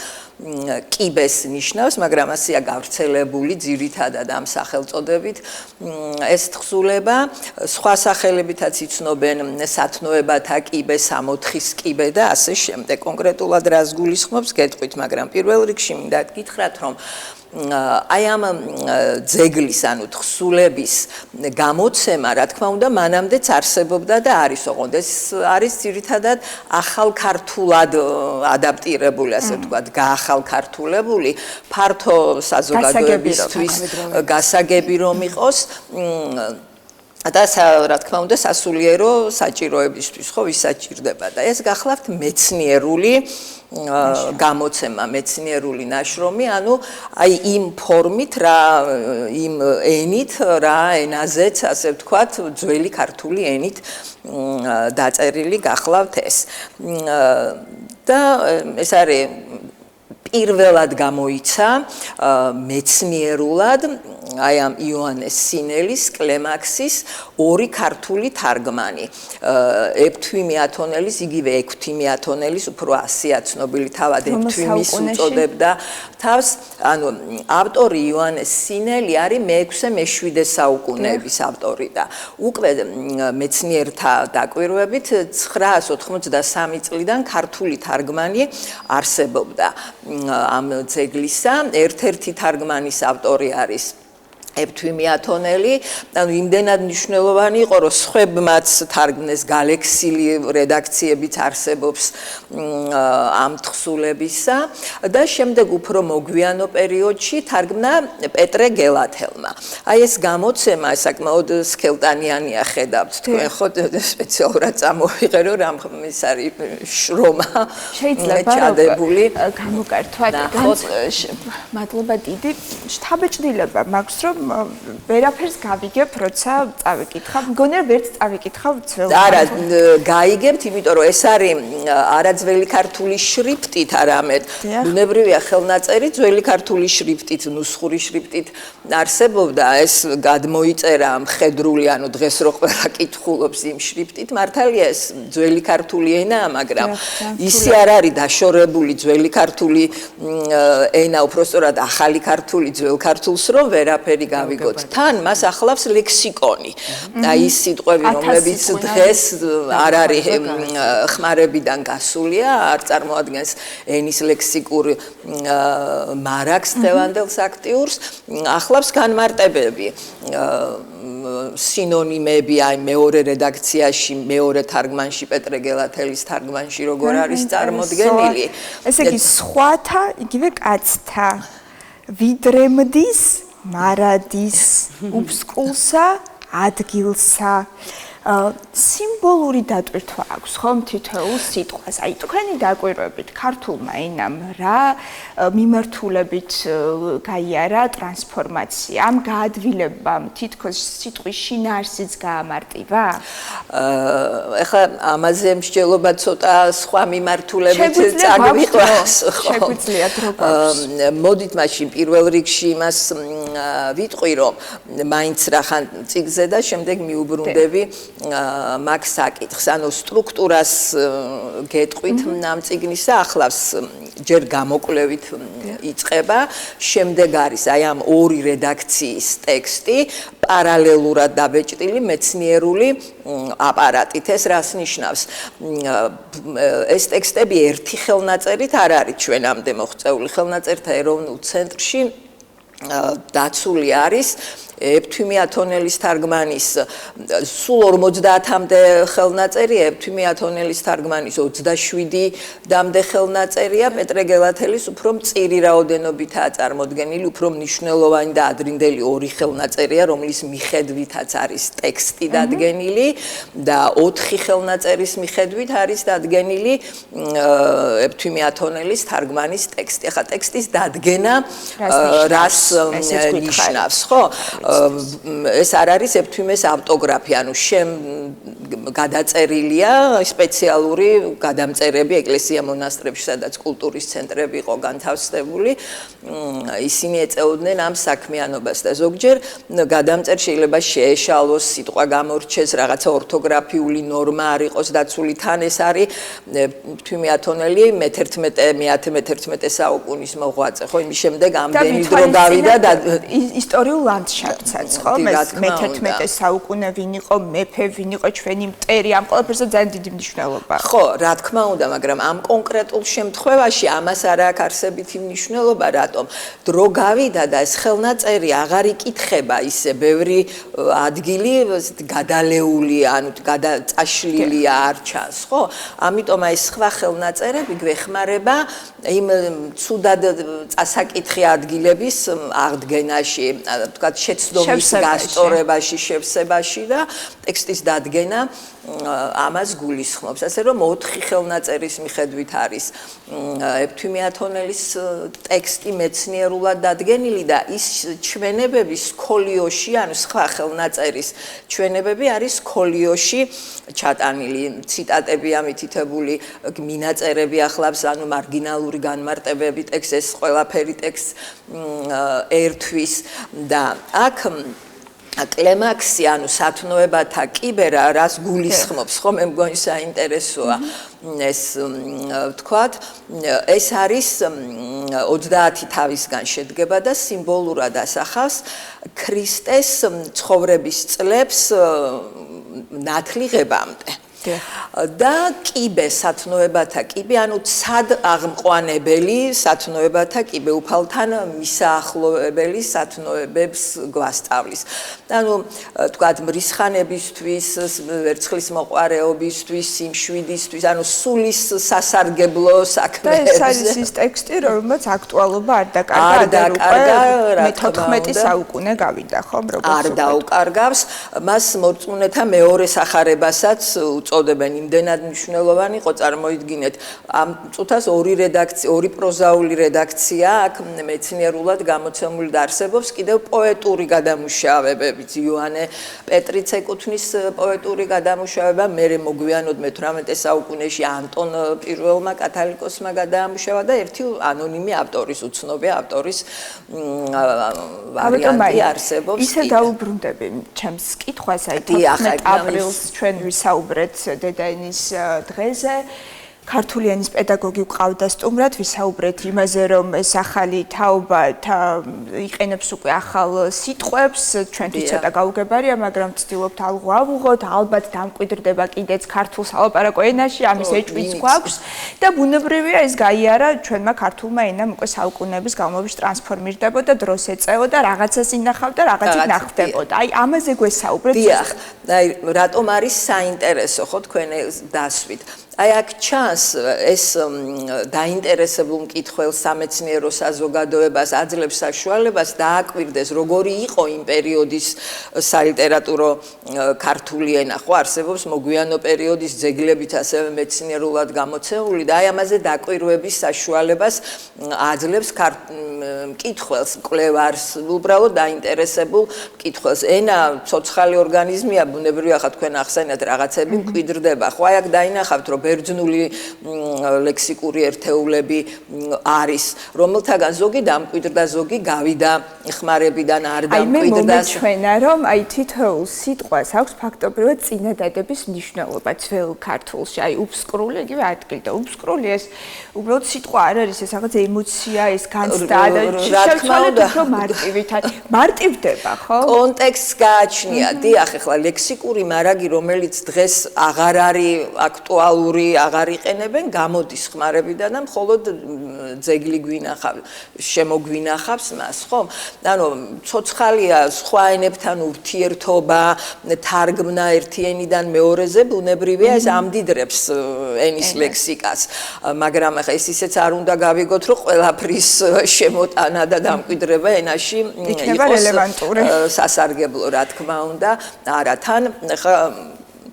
კიბეს ნიშნავს, მაგრამ ასეა გავრცელებული ძირითადად ამ სახელწოდებით ეს თხზულება, სხვა სახელებითაც იცნობენ სათნოებათა კიბე, სამოთხის კიბე და ასე შემდეგ. კონკრეტულად რას გულისხმობს, გეტყვით, მაგრამ პირველ რიგში მინდა გითხრათ, რომ აი ამ ძეგლის, ანუ თხზულების გამოცემა, რა თქმა უნდა, მანამდეც არსებობდა და არის ოღონდ ეს არის ძირითადად ახალ ქართულად ადაპტირებული, ასე ვთქვათ, გაახალქართულებული, ფართო საზოგადოებისთვის გასაგები რომ იყოს და რა თქმა უნდა სასულიერო საჭიროებისთვის ხო ვისაჭირდება და ეს გახლავთ მეცნიერული გამოცემა, მეცნიერული ნაშრომი, ანუ აი იმ ფორმით რა იმ ენით რა ენაზეც ასე ვთქვათ ძველი ქართული ენით დაწერილი გახლავთ ეს და ეს არის პირველად გამოიცა მეცნიერულად აი ამ იოანეს სინელის კლემაქსის ორი ქართული თარგმანი. ეფთვიმი ათონელის, იგივე ექვთიმი ათონელის, უფრო ასეა ცნობილი თავად ეფთვიმის უწოდებდა თავს. ანუ ავტორი იოანეს სინელი არის მე-6-მე-7 საუკუნეების ავტორი და უკვე მეცნიერთა დაკვირვებით 993 წლიდან ქართული თარგმანი არსებობდა ამ ძეგლისა. ერთ-ერთი თარგმანის ავტორი არის ეფთვიმი ათონელი, ანუ იმდენად მნიშვნელოვანი იყო, რომ სხვებმაც თარგმნეს გალექსილი რედაქციებიც არსებობს ამ თხზულებისა და შემდეგ უფრო მოგვიანო პერიოდში თარგმნა პეტრე გელათელმა. აი ეს გამოცემა საკმაოდ სქელტანიანია ხედავთ თქვენ ხო სპეციალურად წამოვიღერო რამ ის არის შრომა შეიძლება ჩადებული გამოკართვათ მადლობა დიდი შთაბეჭდილება მაქვს რომ ვერაფერს გავიგებ, როცა წავიკითხავ. მგონია ვერც წავიკითხავ ძველ. არა, გაიგებთ, იმიტომ რომ ეს არის არაძველი ქართული შრიფტით, არამედ ბუნებრივია ხელნაწერი ძველი ქართული შრიფტით, ნუსხური შრიფტით არსებობდა. ეს გადმოიწერა მხედრული, ანუ დღეს რო ყველა კითხულობს იმ შრიფტით, მართალია ეს ძველი ქართული ენაა, მაგრამ ისე არ არის დაშორებული ძველი ქართული ენა, უпростоრად ახალი ქართული ძველ ქართულს, რომ ვერაფერი გავიგოთ. თან მას ახლავს ლექსიკონი. აი ის სიტყვები, რომლებიც დღეს არ არის ხმარებიდან გასულია, არ წარმოადგენს ენის ლექსიკურ მარაგს დღევანდელს აქტიურს, ახლავს განმარტებები. სინონიმები აი მეორე რედაქციაში, მეორე თარგმანში, პეტრე გელათელის თარგმანში როგორ არის წარმოდგენილი. ესე იგი სხვათა, იგივე კაცთა ვიდრემდის მარადის უფსკულსა ადგილსა სიმბოლური დატვირთვა აქვს ხომ თითოეულ სიტყვას. აი თქვენი დაკვირვებით ქართულმა ენამ რა მიმართულებით გაიარა ტრანსფორმაცია? ამ გაადვილებამ თითქოს სიტყვის შინაარსიც გაამარტივა? ეხლა ამაზე მსჯელობა ცოტა სხვა მიმართულებით წაგვიყვას. შეგვიძლიათ როგორც. მოდით მაშინ პირველ რიგში იმას ვიტყვი, რომ მაინც რახან წიგზე და შემდეგ მიუბრუნდები მაგ საკითხს, ანუ სტრუქტურას გეტყვით ამ წიგნისა, ახლავს ჯერ გამოკვლევით იწყება, შემდეგ არის აი ამ ორი რედაქციის ტექსტი, პარალელურად დაბეჭდილი მეცნიერული აპარატით. ეს რას ნიშნავს? ეს ტექსტები ერთი ხელნაწერით არ არის ჩვენამდე მოღწეული. ხელნაწერთა ეროვნულ ცენტრში დაცული არის ეფთვიმი ათონელის თარგმანის სულ 50-მდე ხელნაწერია, ეფთვიმი ათონელის თარგმანის 27-მდე ხელნაწერია, პეტრე გელათელის უფრო მწირი რაოდენობითაა წარმოდგენილი, უფრო მნიშვნელოვანი და ადრინდელი 2 ხელნაწერია, რომლის მიხედვითაც არის ტექსტი დადგენილი და 4 ხელნაწერის მიხედვით არის დადგენილი ეფთვიმი ათონელის თარგმანის ტექსტი. ახლა ტექსტის დადგენა რას ნიშნავს, ხო? ეს არ არის ეფთვიმეს ავტოგრაფი, ანუ გადაწერილია სპეციალური გადამწერები ეკლესია მონასტრებში, სადაც კულტურის ცენტრები იყო განთავსებული. ისინი ეწეოდნენ ამ საქმიანობას და ზოგჯერ გადამწერ შეიძლება შეეშალოს, სიტყვა გამორჩეს, რაღაცა ორთოგრაფიული ნორმა არ იყოს დაცული. თან ეს არის ეფთვიმი ათონელი მე-11 საუკუნის მოღვაწე, ხო? იმის შემდეგ ამდენი დრო გავიდა და ისტორიულ ლანდშაფტსაც, ხო? მე-11 საუკუნე ვინ იყო მეფე, ვინ იყო ჩვენი მტერი, ამ ყველაფერზე ძალიან დიდი მნიშვნელობა. ხო, რა თქმა უნდა, მაგრამ ამ კონკრეტულ შემთხვევაში ამას არ აქვს არსებითი მნიშვნელობა, რატომ? დრო გავიდა და ეს ხელნაწერი აღარ იკითხება ისე ბევრი ადგილი გადალეულია, ანუ გადაწაშლილია არ ჩანს, ხო? ამიტომ აი სხვა ხელნაწერები გვეხმარება იმ ცუდად წასაკითხი ადგილების აღდგენაში, თქვათ შეცდომის გასწორებაში, შევსებაში და ტექსტის დადგენა ამას გულისხმობს. ასე რომ 4 ხელნაწერის მიხედვით არის ეფთვიმი ათონელის ტექსტი მეცნიერულად დადგენილი და ის ჩვენებები სკოლიოში, ანუ სხვა ხელნაწერის ჩვენებები არის სკოლიოში ჩატანილი, ციტატებია მითითებული, მინაწერები ახლავს, ანუ მარგინალური განმარტებები ტექსტს, ეს ყველაფერი ტექსტს ერთვის და აქ კლემაქსი, ანუ სათნოებათა კიბერა, რას გულისხმობს, ხო, მე მგონი საინტერესოა ეს ვთქვათ, ეს არის 30 თავისგან შედგება და სიმბოლურად ასახავს ქრისტეს ცხოვრების წლებს ნათლიღებამდე. და კიბე, სათნოებათა კიბე, ანუ ცად აღმყვანებელი სათნოებათა კიბე, უფალთან მისაახლოვებელი სათნოებებს გვასწავლის. ანუ თქვათ მრისხანებისთვის, ვერცხლის მოყვარეობისთვის, სიმშვიდისთვის, ანუ სულის სასარგებლო საქმეებზე. და ეს არის ის ტექსტი, რომელმაც აქტუალობა არ დაკარგა, მე-14 საუკუნე გავიდა, ხო, როგორც არ დაუკარგავს, მას მორწმუნეთა მეორე სახარებასაც უწოდებენ, იმდენად მნიშვნელოვანი იყო, წარმოიდგინეთ, ამ წუთას 2 რედაქცია, 2 პროზაული რედაქცია აქ მეცნიერულად გამოცემული და არსებობს კიდევ პოეტური გადამუშავებებიც. იოანე პეტრიც ეკუთვნის პოეტური გადამუშავება, მერე მოგვიანოდ მე-18 საუკუნეში ანტონ პირველმა კათალიკოსმა გადაამუშავა და ერთი ანონიმი ავტორის, უცნობი ავტორის ვარიანტი არსებობს. ისე დაუბრუნდები ჩემს კითხვას, აი 14 აპრილს ჩვენ ვისაუბრეთ დედაენის დღეზე. ქართული ენის პედაგოგი ვყავდა სტუმრად, ვისაუბრეთ იმაზე, რომ ეს ახალი თაობა იყენებს უკვე ახალ სიტყვებს, ჩვენთვის ცოტა გაუგებარია, მაგრამ ვცდილობთ ალღო ავუღოთ, ალბათ დამკვიდრდება კიდეც ქართულ სალაპარაკო ენაში, ამის ეჭვიც გვაქვს და ბუნებრივია ეს გაიარა ჩვენმა ქართულმა ენამ უკვე საუკუნეების განმავლობაში ტრანსფორმირდებოდა, დროს ეწეოდა, რაღაცას ინახავდა, რაღაცით ნახდებოდა. აი ამაზე გვესაუბრეთ. დიახ, აი რატომ არის საინტერესო, ხო, თქვენ დასვით. აი აქ ჩანს ეს დაინტერესებულ მკითხველს სამეცნიერო საზოგადოებას აძლევს საშუალებას დააკვირდეს როგორი იყო იმ პერიოდის სალიტერატურო ქართული ენა, ხო არსებობს მოგვიანო პერიოდის ძეგლებიც ასევე მეცნიერულად გამოცემული და აი ამაზე დაკვირვების საშუალებას აძლევს მკითხველს, მკვლევარს, უბრალოდ დაინტერესებულ მკითხველს. ენა ცოცხალი ორგანიზმია, ბუნებრივია, ხა თქვენ ახსენეთ რაღაცები მკვიდრდება, ხო აი აქ დაინახავთ რომ ბერძნული ლექსიკური ერთეულები არის, რომელთაგან ზოგი დამკვიდრდა, ზოგი გავიდა ხმარებიდან, არ დამკვიდრდა. აი მე მომეჩვენა, რომ აი თითოეულ სიტყვას აქვს ფაქტობრივად წინადადების მნიშვნელობა ძველ ქართულში. აი უბსკრული იგივე ადგილი და უბსკრული ეს უბრალოდ სიტყვა არ არის, ეს რაღაც ემოცია, ეს განცდა და შევცვალეთ უფრო მარტივით. მარტივდება, ხო? კონტექსტს გააჩნია. დიახ, ახლა ლექსიკური მარაგი, რომელიც დღეს აღარ არის აქტუალური, აღარ იყენებენ, გამოდის ხმარებიდან და მხოლოდ ძეგლი გვინახავს, შემოგვინახავს მას, ხო? ანუ ცოცხალია სხვა ენებთან ურთიერთობა, თარგმნა ერთი ენიდან მეორეზე ბუნებრივია ეს ამდიდრებს ენის ლექსიკას, მაგრამ ახლა ეს ისეც არ უნდა გავიგოთ, რომ ყველაფრის შემოტანა და დამკვიდრება ენაში იყოს სასარგებლო, რა თქმა უნდა, არა თან ახლა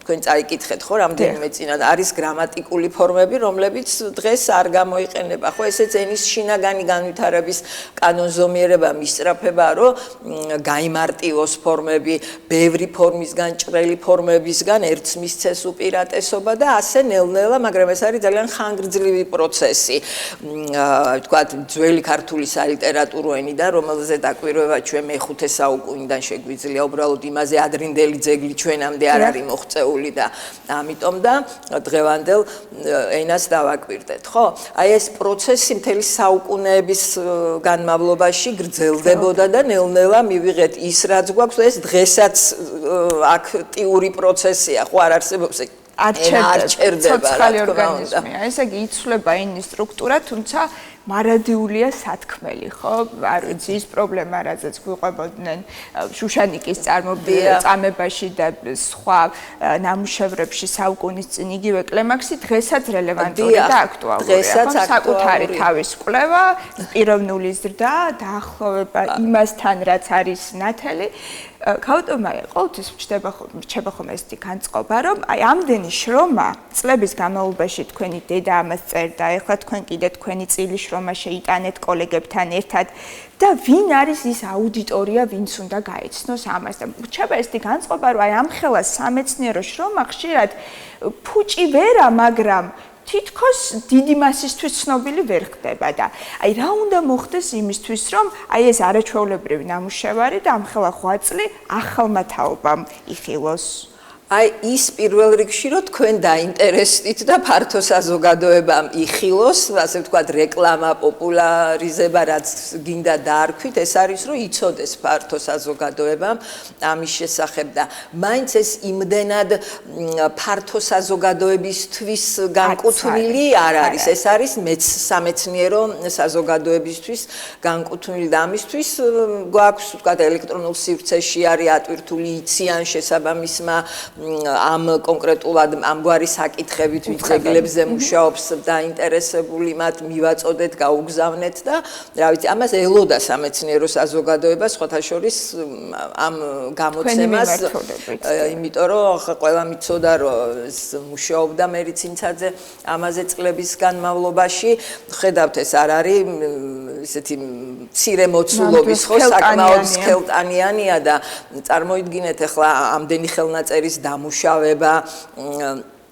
თქვენ წაიკითხეთ ხო რამდენიმე წინათ არის გრამატიკული ფორმები რომლებიც დღეს არ გამოიყენება ხო ესეც ენის შინაგანი განვითარების კანონზომიერება მისწრაფება რომ გაიმარტივოს ფორმები ბევრი ფორმისგან ჭრელი ფორმებისგან ერთს მისცეს უპირატესობა და ასე ნელ-ნელა მაგრამ ეს არის ძალიან ხანგრძლივი პროცესი ვთქვათ ძველი ქართული სალიტერატურო ენიდან რომელზე დაკვირვება ჩვენ მე-5 საუკუნიდან შეგვიძლია უბრალოდ იმაზე ადრინდელი ძეგლი ჩვენამდე არ არის მოღწეული და ამიტომ და დღევანდელ ენას დავაკვირდეთ, ხო? აი ეს პროცესი მთელი საუკუნეების განმავლობაში გრძელდებოდა და ნელ-ნელა მივიღეთ ის რაც გვაქვს, ეს დღესაც აქტიური პროცესია, ხო არ არსებობს არ ჩერდება ცოცხალი ორგანიზმია. ესე იგი იცვლება ენის სტრუქტურა, თუმცა მარადიულია სათქმელი, ხო? არ ვიცი ის პრობლემა, რაზეც გვიყვებოდნენ შუშანიკის წამებაში და სხვა ნამუშევრებში საუკუნის წინ იგივე კლემაქსი დღესაც რელევანტური და აქტუალურია. საკუთარი თავის კვლევა, პიროვნული ზრდა, დაახლოვება იმასთან, რაც არის ნათელი. ქაუტომა ყოველთვის რჩება ხოლმე ესეთი განწყობა, რომ აი ამდენი შრომა წლების განმავლობაში თქვენი დედა ამას წერდა, ეხლა თქვენ კიდე თქვენი წილი შრომა შეიტანეთ კოლეგებთან ერთად და ვინ არის ის აუდიტორია, ვინც უნდა გაეცნოს ამას და რჩება ესეთი განწყობა, რომ აი ამხელა სამეცნიერო შრომა ხშირად ფუჭი ვერა, მაგრამ თითქოს დიდი მასისთვის ცნობილი ვერ ხდება და აი რა უნდა მოხდეს იმისთვის რომ აი ეს არაჩვეულებრივი ნამუშევარი და ამხელა ღვაწლი ახალმა თაობამ იხილოს აი ის პირველ რიგში რომ თქვენ დაინტერესდით და ფართო საზოგადოებამ იხილოს, ასე ვთქვათ, რეკლამა, პოპულარიზება, რაც გინდა დაარქვით, ეს არის რომ იცოდეს ფართო საზოგადოებამ ამის შესახებ და მაინც ეს იმდენად ფართო საზოგადოებისთვის განკუთვნილი არ არის, ეს არის სამეცნიერო საზოგადოებისთვის განკუთვნილი და ამისთვის გვაქვს, ვთქვათ, ელექტრონულ სივრცეში არის ატვირთული იციან შესაბამისმა ამ კონკრეტულად ამგვარი საკითხებით ძეგლებზე მუშაობს დაინტერესებული მათ მივაწოდეთ, გაუგზავნეთ და რა ვიცი, ამას ელოდა სამეცნიერო საზოგადოება სხვათა შორის ამ გამოცემას, იმიტომ რომ ყველა მიცოდა რომ მუშაობდა მერიცინცაძე ამაზე წლების განმავლობაში, ხედავთ ეს არ არის ესეთი მცირე მოცულობის ხო საკმაოდ სქელტანიანია და წარმოიდგინეთ ახლა ამდენი ხელნაწერის დამუშავება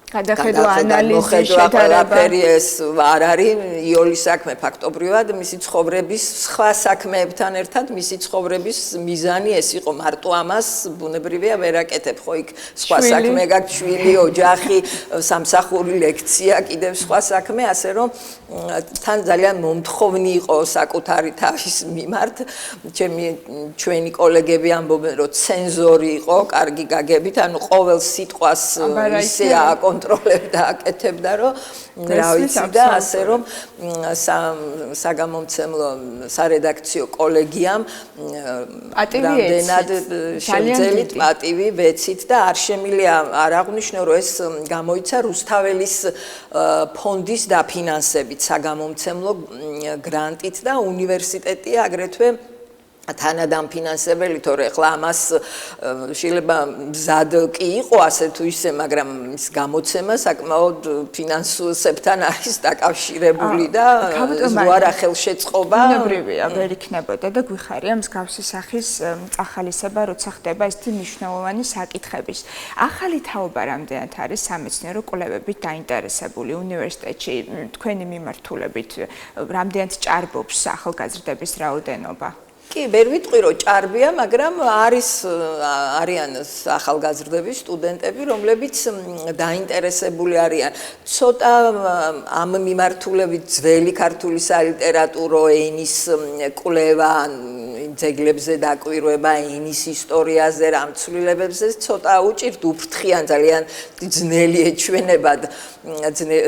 გადახედვა ანალიზი შედარება ეს არ არის იოლის საქმე ფაქტობრივად მისი ცხოვრების სხვა საქმეებთან ერთად მისი ცხოვრების მიზანი ეს იყო მარტო ამას ბუნებრივია ვერაკეთებ ხო იქ სხვა საქმე გაქვს შვილი ოჯახი სამსახური ლექცია კიდევ სხვა საქმე ასე რომ თან ძალიან მომთხოვნი იყო საკუთარი თავის მიმართ ჩვენი კოლეგები ამბობენ რომ ცენზორი იყო კარგი გაგებით ანუ ყოველ სიტყვას ისე აკონტროლებდა აკეთებდა რომ რა ვიცი და ასე რომ საგამომცემლო სარედაქციო კოლეგიამ რამდენად შემძელით პატივი ვეცით და არ შემილია არ აღნიშნე რომ ეს გამოიცა რუსთაველის ფონდის დაფინანსებით საგამომცემლო გრანტით და უნივერსიტეტი აგრეთვე თანადამფინანსებელი თორე ახლა ამას შეიძლება მზად კი იყო ასე თუ ისე მაგრამ ის გამოცემა საკმაოდ ფინანსებთან არის დაკავშირებული და ზღვარა ხელშეწყობა ბუნებრივია ვერ იქნებოდა და გვიხარია მსგავსი სახის წახალისება როცა ხდება ესეთი მნიშვნელოვანი საკითხების ახალი თაობა რამდენად არის სამეცნიერო კვლევებით დაინტერესებული უნივერსიტეტში თქვენი მიმართულებით რამდენად ჭარბობს ახალგაზრდების რაოდენობა კი, ვერ ვიტყვი რომ ჭარბია, მაგრამ არიან ახალგაზრდები, სტუდენტები, რომლებიც დაინტერესებული არიან. ცოტა ამ მიმართულებით ძველი ქართული სალიტერატურო ენის კვლევა ძეგლებზე დაკვირვება, ენის ისტორიაზე, რამ ცვლილებებზე ცოტა უჭირთ უფრთხიან ძალიან ძნელი ეჩვენებად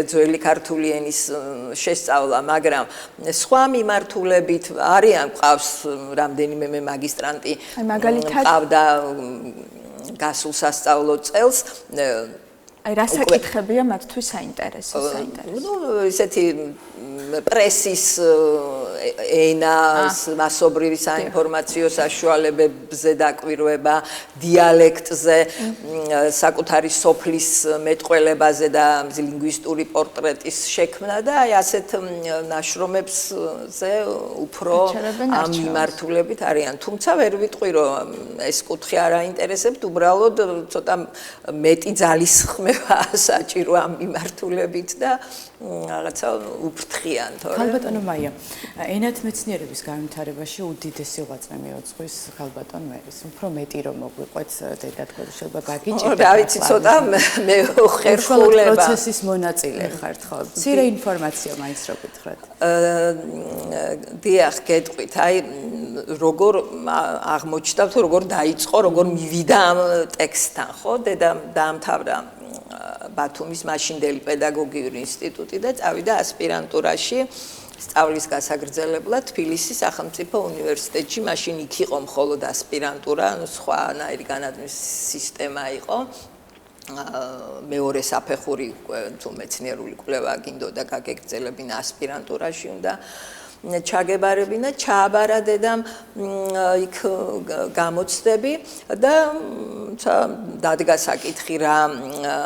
ძველი ქართული ენის შესწავლა, მაგრამ სხვა მიმართულებით არიან ყავს რამდენიმე მე მაგისტრანტი ყავდა გასულ სასწავლო წელს აი რა საკითხებია მათთვის საინტერესო? ნუ ესეთი პრესის ენას, მასობრივი საინფორმაციო საშუალებებზე დაკვირვება, დიალექტზე, საკუთარი სოფლის მეტყველებაზე და ლინგვისტური პორტრეტის შექმნა და აი ასეთ ნაშრომებზე უფრო ამ მიმართულებით არიან. თუმცა ვერ ვიტყვი რომ ეს კუთხე არ აინტერესებთ, უბრალოდ ცოტა მეტი ძალისხმევა საჭირო ამ მიმართულებით და რაღაცა უფრთხიან, თორე ქალბატონო მაია, ენათმეცნიერების განვითარებაში უდიდესი ღვაწლი მიუძღვის ქალბატონ მერის. უფრო მეტი რომ მოგვიყვეთ დედათქვეშ შეიძლება გაგიჭირდეთ. რა ვიცი, ცოტა მე ხერხულება პროცესის მონაწილე ხართ ხო? მცირე ინფორმაცია მაინც რო გითხრათ. დიახ, გეტყვით, აი როგორ აღმოჩნდა თუ როგორ დაიწყო, როგორ მივიდა ამ ტექსტთან, ხო? დედამ დაამთავრა ბათუმის მაშინდელი პედაგოგიური ინსტიტუტი და წავიდა ასპირანტურაში სწავლის გასაგრძელებლად თბილისის სახელმწიფო უნივერსიტეტში. მაშინ იქ იყო მხოლოდ ასპირანტურა, ანუ სხვანაირი განათლების სისტემა იყო. მეორე საფეხური თუ მეცნიერული კვლევა გინდოდა გაგეგრძელებინა ასპირანტურაში უნდა ჩაგებარებინა, ჩააბარა დედამ იქ გამოცდები და დადგა საკითხი რა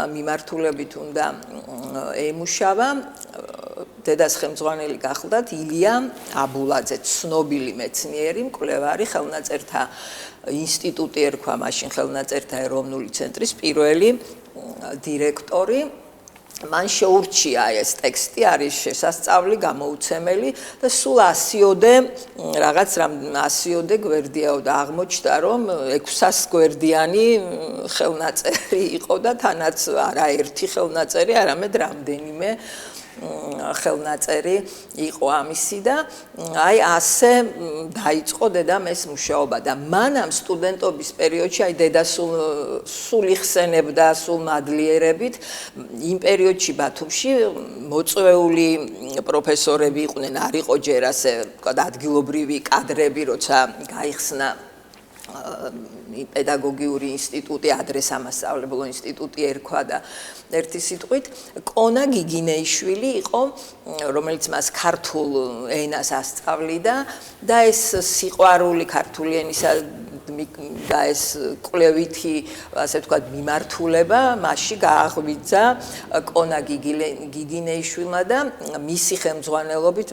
მიმართულებით უნდა ემუშავა. დედას ხელმძღვანელი გახლდათ ილია აბულაძე, ცნობილი მეცნიერი, მკვლევარი, ხელნაწერთა ინსტიტუტი ერქვა მაშინ ხელნაწერთა ეროვნული ცენტრის პირველი დირექტორი. მან შეურჩია ეს ტექსტი, არის შესასწავლი, გამოუცემელი და სულ 100-ოდე რაღაც 100-ოდე გვერდიაო და აღმოჩნდა რომ 600 გვერდიანი ხელნაწერი იყო და თანაც არა ერთი ხელნაწერი, არამედ რამდენიმე ხელნაწერი იყო ამისი და აი ასე დაიწყო დედამ ეს მუშაობა და მან ამ სტუდენტობის პერიოდში აი დედა სულ იხსენებდა, სულ მადლიერებით იმ პერიოდში ბათუმში მოწვეული პროფესორები იყვნენ, არ იყო ჯერ ასე ვთქვათ ადგილობრივი კადრები, როცა გაიხსნა პედაგოგიური ინსტიტუტი, ადრე სამასწავლებლო ინსტიტუტი ერქვა და ერთი სიტყვით კონა გიგინეიშვილი იყო, რომელიც მას ქართულ ენას ასწავლიდა და ეს სიყვარული ქართული ენისა და ეს კვლევითი, ასე ვთქვათ, მიმართულება მასში გააღვიძა კონა გიგინეიშვილმა და მისი ხელმძღვანელობით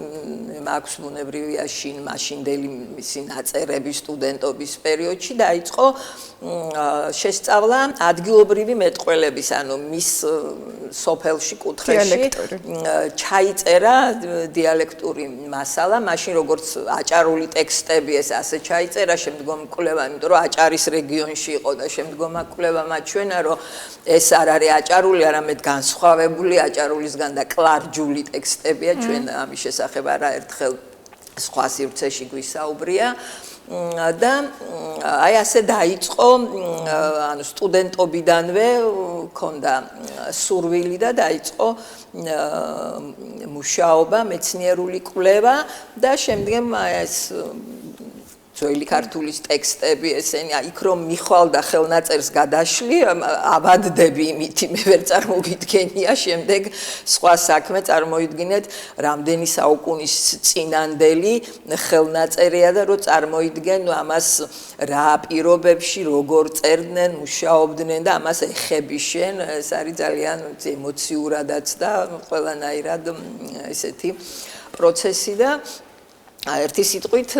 მაქვს ბუნებრივია მაშინდელი მისი ნაწერები სტუდენტობის პერიოდში დაიწყო შესწავლა ადგილობრივი მეტყველების, ანუ მის სოფელში კუთხეში ჩაიწერა დიალექტური მასალა, მაშინ როგორც აჭარული ტექსტები ეს ასე ჩაიწერა, შემდგომ კვლევა, იმიტომ რომ აჭარის რეგიონში იყო და შემდგომა კვლევა მაჩვენა, რომ ეს არ არის აჭარული, არამედ განსხვავებული აჭარულისგან და კლარჯული ტექსტებია, ჩვენ ამის შესახებ არაერთხელ სხვა სივრცეში გვისაუბრია. და აი ასე დაიწყო, ანუ სტუდენტობიდანვე ქონდა სურვილი და დაიწყო მუშაობა, მეცნიერული კვლევა და შემდგომ ეს ძველი ქართულის ტექსტები ესენი იქ რომ მიხვალდა ხელნაწერს გადაშლი, აბადდები იმით მე ვერ წარმოვიდგენია, შემდეგ სხვა საქმე წარმოიდგინეთ, რამდენი საუკუნის წინანდელი ხელნაწერია და რომ წარმოიდგენ ამას რა პირობებში როგორ წერდნენ, მუშაობდნენ და ამას ეხებიშენ, ეს არის ძალიან ემოციურადაც და ყველანაირად ესეთი პროცესი და ერთი სიტყვით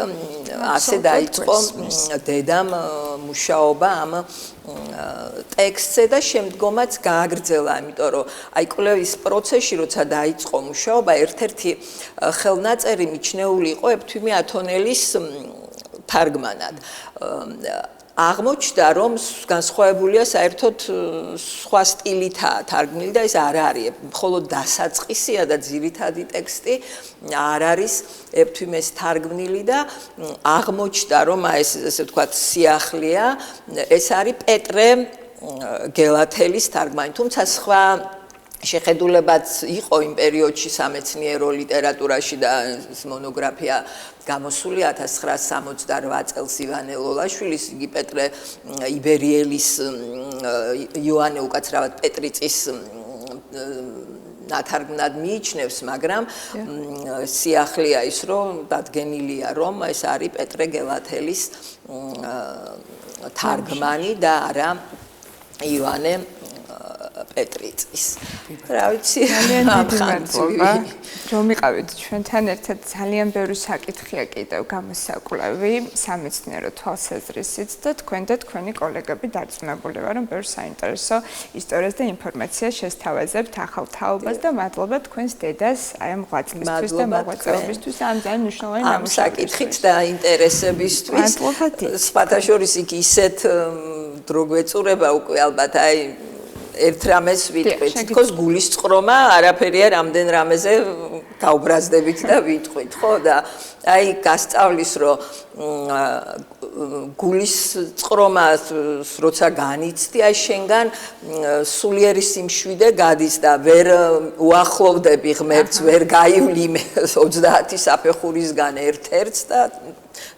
ასე დაიწყო დედამ მუშაობა ამ ტექსტზე და შემდგომაც გააგრძელა, იმიტომ რომ აი კვლევის პროცესში როცა დაიწყო მუშაობა, ერთ-ერთი ხელნაწერი მიჩნეული იყო ეფთვიმე ათონელის თარგმანად. აღმოჩნდა რომ განსხვავებულია საერთოდ სხვა სტილითაა თარგმნილი და ეს არ არის მხოლოდ დასაწყისია და ძირითადი ტექსტი არ არის ერთვიმეს თარგმნილი და აღმოჩნდა რომ ეს ესე ვთქვათ სიახლეა ეს არის პეტრე გელათელის თარგმანი თუმცა სხვა შეხედულებაც იყო იმ პერიოდში სამეცნიერო ლიტერატურაში და მონოგრაფია გამოსული 1968 წელს ივანე ლოლაშვილის იგი პეტრე იბერიელის იოანე უკაცრავად პეტრიწის ნათარგმნად მიიჩნევს მაგრამ სიახლეა ის რომ დადგენილია რომ ეს არის პეტრე გელათელის თარგმანი და არა იოანე პეტრიწის. რა ვიცი, ძალიან დიდი მადლობა. რომ იყავით ჩვენთან ერთად ძალიან ბევრი საკითხია კიდევ გამოსაკვლევი სამეცნიერო თვალსაზრისით და თქვენ და თქვენი კოლეგები დარწმუნებული ვარ რომ ბევრ საინტერესო ისტორიას და ინფორმაციას შესთავაზებთ ახალ თაობას და მადლობა თქვენს დედას აი ამ ღვაწლისთვის და მოღვაწეობისთვის ამ ძალიან მნიშვნელოვანი საკითხით და ინტერესებისთვის. სხვათა შორის იქ ისეთ დრო გვეწურება უკვე ალბათ აი ერთ რამეს ვიტყვით, თქოს გულის წყრომა არაფერია რამდენ რამეზე გაუბრაზდებით და ვიტყვით, ხო და აი გასწავლის რომ გულის წყრომას როცა განიცდი, აი შენგან სულიერი სიმშვიდე გადის და ვერ უახლოვდები ღმერთს, ვერ გაივლი 30 საფეხურისგან ერთ-ერთს და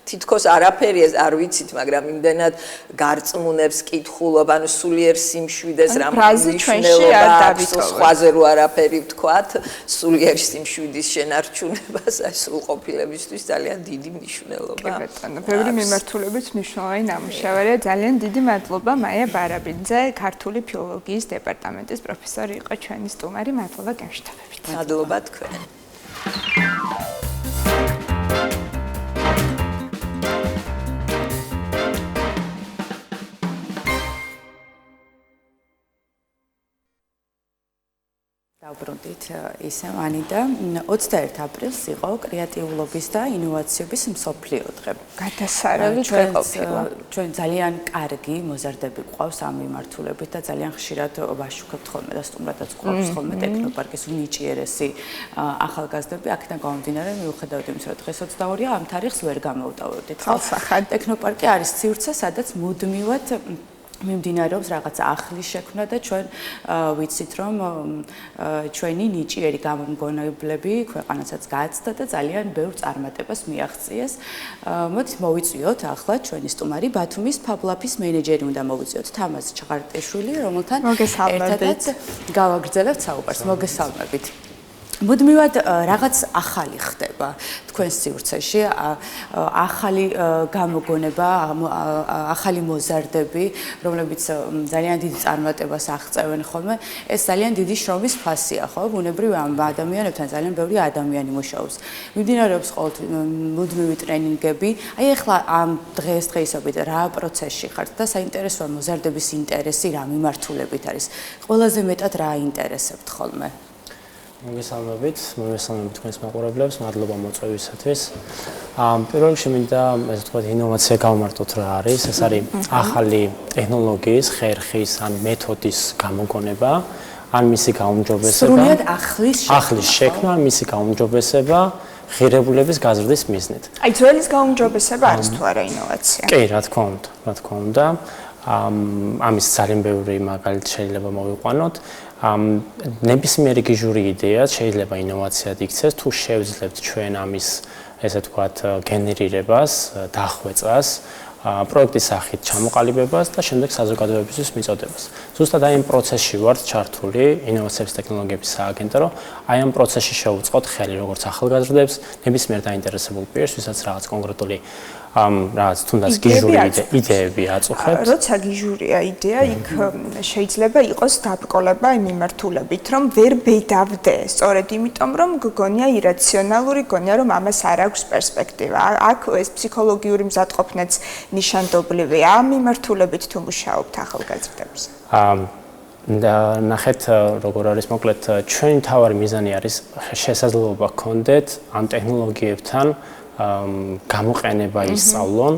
თითქოს არაფერი არ ვიცით, მაგრამ იმდენად გარწმუნებს კითხულობ, ანუ სულიერ სიმშვიდეს რამ მნიშვნელობა აქვს, სხვაზე რო არაფერი ვთქვათ, სულიერ სიმშვიდის შენარჩუნებას, აი სრულყოფილებისთვის ძალიან დიდი მნიშვნელობა. კი ბატონო, ბევრი მიმართულებით მნიშვნელოვანი ნამუშევარია. ძალიან დიდი მადლობა მაია ბარაბინძე, ქართული ფილოლოგიის დეპარტამენტის პროფესორი იყო ჩვენი სტუმარი. მადლობა გემშვიდობებით. მადლობა თქვენ. დავბრუნდით ისე მანი და 21 აპრილს იყო კრეატიულობის და ინოვაციების მსოფლიო დღე. გადასარევი დღე ყოფილა. ჩვენ ძალიან კარგი მოზარდები გვყავს ამ მიმართულებით და ძალიან ხშირად ვაშუქებთ ხოლმე და სტუმრადაც გვყავს ხოლმე ტექნოპარკის უნიჭიერესი ახალგაზრდები. აქედან გამომდინარე მიუხედავად იმისა, რომ დღეს 22-ია, ამ თარიღს ვერ გამოვტოვებდით. ტექნოპარკი არის სივრცე, სადაც მუდმივად მიმდინარეობს რაღაც ახლის შექმნა და ჩვენ ვიცით რომ ჩვენი ნიჭიერი გამომგონებლები ქვეყანასაც გააცდა და ძალიან ბევრ წარმატებას მიაღწიეს. მოდით მოვიწვიოთ ახლა ჩვენი სტუმარი ბათუმის ფაბლაფის მენეჯერი უნდა მოვიწვიოთ თამაზ ჩხარტიშვილი, რომელთან ერთადაც გავაგრძელებთ საუბარს. მოგესალმებით. მუდმივად რაღაც ახალი ხდება თქვენს სივრცეში, ახალი გამოგონება, ახალი მოზარდები, რომლებიც ძალიან დიდი წარმატებას აღწევენ ხოლმე. ეს ძალიან დიდი შრომის ფასია, ხო? ბუნებრივია ამ ადამიანებთან ძალიან ბევრი ადამიანი მუშაობს. მიმდინარეობს ყოველთვის მუდმივი ტრენინგები. აი ახლა ამ დღესდღეობით რა პროცესში ხართ და საინტერესოა მოზარდების ინტერესი რა მიმართულებით არის? ყველაზე მეტად რა აინტერესებთ ხოლმე? მოგესალმებით თქვენს მაყურებლებს, მადლობა მოწვევისათვის. პირველ რიგში მინდა ესე ვთქვათ ინოვაცია გავმარტოთ რა არის. ეს არის ახალი ტექნოლოგიის, ხერხის ან მეთოდის გამოგონება, ან მისი გაუმჯობესება. სრულიად ახლის შექმნა, მისი გაუმჯობესება ღირებულების გაზრდის მიზნით. აი ძველის გაუმჯობესება არის თუ არა ინოვაცია? კი, რა თქმა უნდა. ამის ძალიან ბევრი მაგალითი შეიძლება მოვიყვანოთ. ნებისმიერი გიჟური იდეა შეიძლება ინოვაციად იქცეს, თუ შევძლებთ ჩვენ ამის, ესე ვთქვათ, გენერირებას, დახვეწას, პროექტის სახით ჩამოყალიბებას და შემდეგ საზოგადოებისთვის მიწოდებას. ზუსტად აი ამ პროცესში ვართ ჩართული ინოვაციების ტექნოლოგიების სააგენტო, აი ამ პროცესში შევუწყოთ ხელი როგორც ახალგაზრდებს, ნებისმიერ დაინტერესებულ პირს, ვისაც რაღაც კონკრეტული რაღაც თუნდაც გიჟური იდეები აწუხებთ. როცა გიჟურია იდეა, იქ შეიძლება იყოს დაბრკოლება იმ მიმართულებით, რომ ვერ ბედავდე, სწორედ იმიტომ, რომ გგონია ირაციონალური, გგონია, რომ ამას არ აქვს პერსპექტივა. აქ ეს ფსიქოლოგიური მზადყოფნაც ნიშანდობლივია. ამ მიმართულებით თუ მუშაობთ ახალგაზრდებს? ნახეთ, როგორ არის მოკლედ, ჩვენი მთავარი მიზანი არის შესაძლებლობა გქონდეთ ამ ტექნოლოგიებთან გამოყენება ისწავლონ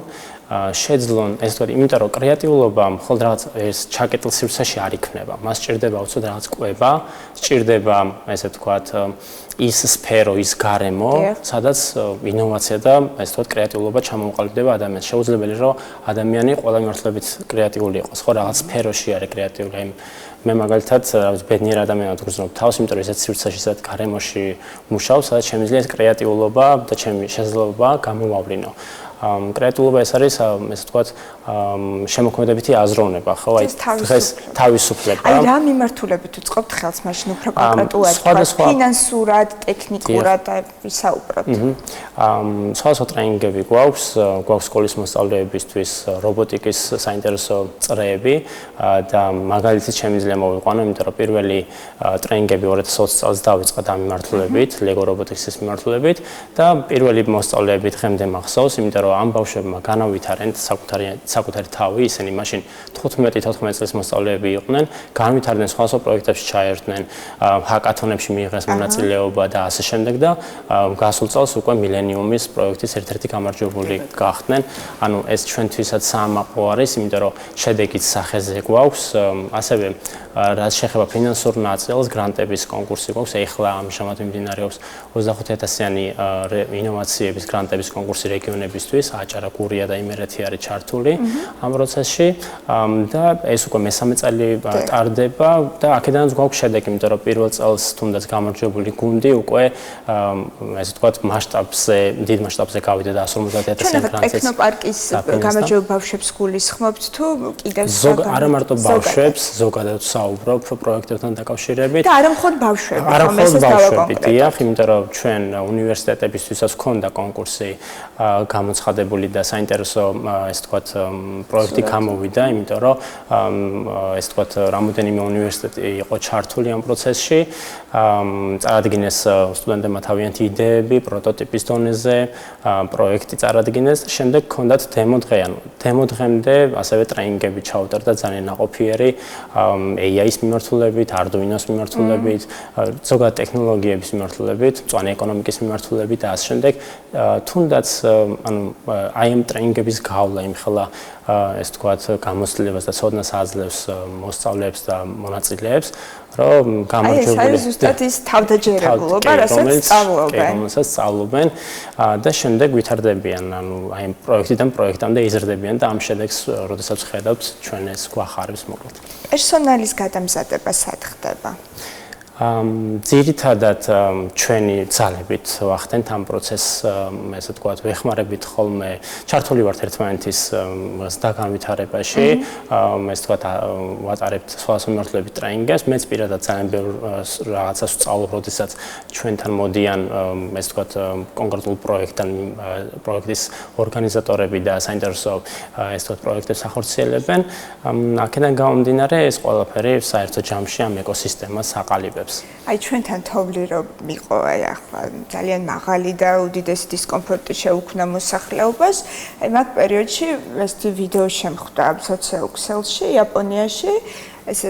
შეძლონ, ესე ვთქვათ, იმიტომ რომ კრეატიულობა მხოლოდ რაღაც ეს ჩაკეტილ სივრცეში არ იქნება. მას სჭირდება უცოდ რაღაც კვება, სჭირდება, ესე ვთქვათ, ის სფერო, ის გარემო, სადაც ინოვაცია და ესე ვთქვათ, კრეატიულობა ჩამოუყალიბდება ადამიანს. შეუძლებელი რომ ადამიანი ყველა მიმართულებით კრეატიული იყოს, ხო, რაღაც სფეროში არის კრეატიული. აი მე მაგალითად, ბედნიერ ადამიანად ვგრძნობ თავს, იმიტომ რომ ესეც სივრცეში, სადაც გარემოში მუშაობ, სადაც შემიძლია ეს კრეატიულობა და ჩემი შესაძლებლობა გამომავლინო. კრეატიულობა ეს არის, ესე ვთქვათ, შემოქმედებითი აზროვნება, ხო? აი ეს თავისუფლება. აი რა მიმართულებით უწყობთ ხელს მაშინ უფრო კონკრეტულად, ფინანსურად, ტექნიკურად და ვისაუბროთ. სხვადასხვა ტრენინგები გვაქვს სკოლის მოსწავლეებისთვის, რობოტიკის საინტერესო წრეები და მაგალითად შემიძლია მოვიყვანო, იმიტომ რომ პირველი ტრენინგები 2020 წელს დავიწყეთ ამ მიმართულებით, LEGO რობოტიკის მიმართულებით და პირველი მოსწავლეები დღემდე მახსოვს, იმიტომ რომ ამ ბავშვებმა განავითარეთ საკუთარი თავი, ისინი მაშინ 15-14 წლის მოსწავლეები იყვნენ, განვითარდნენ სხვადასხვა პროექტებში ჩაერთნენ, ჰაკათონებში მიიღეს მონაწილეობა და ასე შემდეგ და გასულ წელს უკვე მილენიუმის პროექტის ერთ-ერთი გამარჯვებული გახდნენ. ანუ ეს ჩვენთვისაც საამაყო არის, იმიტომ რომ შედეგის სახეზე გვაქვს, ასევე რაც შეეხება ფინანსურ ნაწილს, გრანტების კონკურსი გვაქვს, ეხლა ამჟამად მიმდინარეობს 25,000-იანი ინოვაციების გრანტების კონკურსი რეგიონებისთვის, აჭარა, გურია და იმერეთი არის ჩართული ამ პროცესში და ეს უკვე მესამე წელი ტარდება და აქედანაც გვაქვს შედეგი, იმიტომ რომ პირველ წელს თუნდაც გამარჯვებული გუნდი უკვე ესე ვთქვათ მასშტაბზე, დიდ მასშტაბზე გავიდა და 150,000-იანი გრანტის ტექნოპარკის გამარჯვებულ ბავშვებს გულისხმობთ თუ კიდევ არა მარტო ბავშვებს, ზოგადად საუბრობ პროექტებთან დაკავშირებით. და არა მხოლოდ ბავშვები, არა მხოლოდ ბავშვები, დიახ, იმიტომ რომ ჩვენ უნივერსიტეტებისთვისაც ჰქონდა კონკურსი გამოცხადებული და საინტერესო, ესე ვთქვათ, პროექტი გამოვიდა, იმიტომ რომ ესე ვთქვათ, რამოდენიმე უნივერსიტეტი იყო ჩართული ამ პროცესში. წარადგინეს სტუდენტებმა თავიანთი იდეები, პროტოტიპის დონეზე, პროექტი წარადგინეს, შემდეგ ჰქონდათ დემო დღე, ანუ დემო დღემდე ასევე ტრენინგები ჩაუტარდა ძალიან ნაყოფიერი AI-ის მიმართულებით, Arduino-ს მიმართულებით, ზოგადად ტექნოლოგიების მიმართულებით, მწვანე ეკონომიკის მიმართულებით და ასე შემდეგ. თუნდაც ანუ აი ამ ტრენინგების გავლა იმხელა ეს თქვათ გამოცდილებას და ცოდნას აძლევს მოსწავლეებს და მონაწილეებს, რომ გამარჯვებული ეს ზუსტად ის თავდაჯერებულობა, რასაც სწავლობენ და შემდეგ ვითარდებიან, ანუ აი პროექტიდან პროექტამდე იზრდებიან და ამ შედეგს, როდესაც ხედავთ, ჩვენ ეს გვახარებს მოკლედ. პერსონალის გადამზადება სად ხდება? ძირითადად ჩვენი ძალებით ვახდენთ ამ პროცესს, ესე ვთქვათ, ვეხმარებით ხოლმე, ჩართული ვართ ერთმანეთის დაგანვითარებაში, ესე ვთქვათ, ვატარებთ სხვადასხვა მიმართულებით ტრენინგებს, მეც პირადად ძალიან ბევრ რაღაცას ვსწავლობ, როდესაც ჩვენთან მოდიან, ესე ვთქვათ, კონკრეტულ პროექტის ორგანიზატორები და საინტერესო ესე ვთქვათ, პროექტებს ახორციელებენ. აქედან გამომდინარე, ეს ყველაფერი საერთო ჯამში ამ ეკოსისტემას აყალიბებს. აი ჩვენთან თოვლი რომ იყო აი ახლა ძალიან მაღალი და უდიდესი დისკომფორტი შეუქმნა მოსახლეობას. აი მაგ პერიოდში ეს ვიდეო შემხვდა სოციალ-ქსელში, იაპონიაში. ესე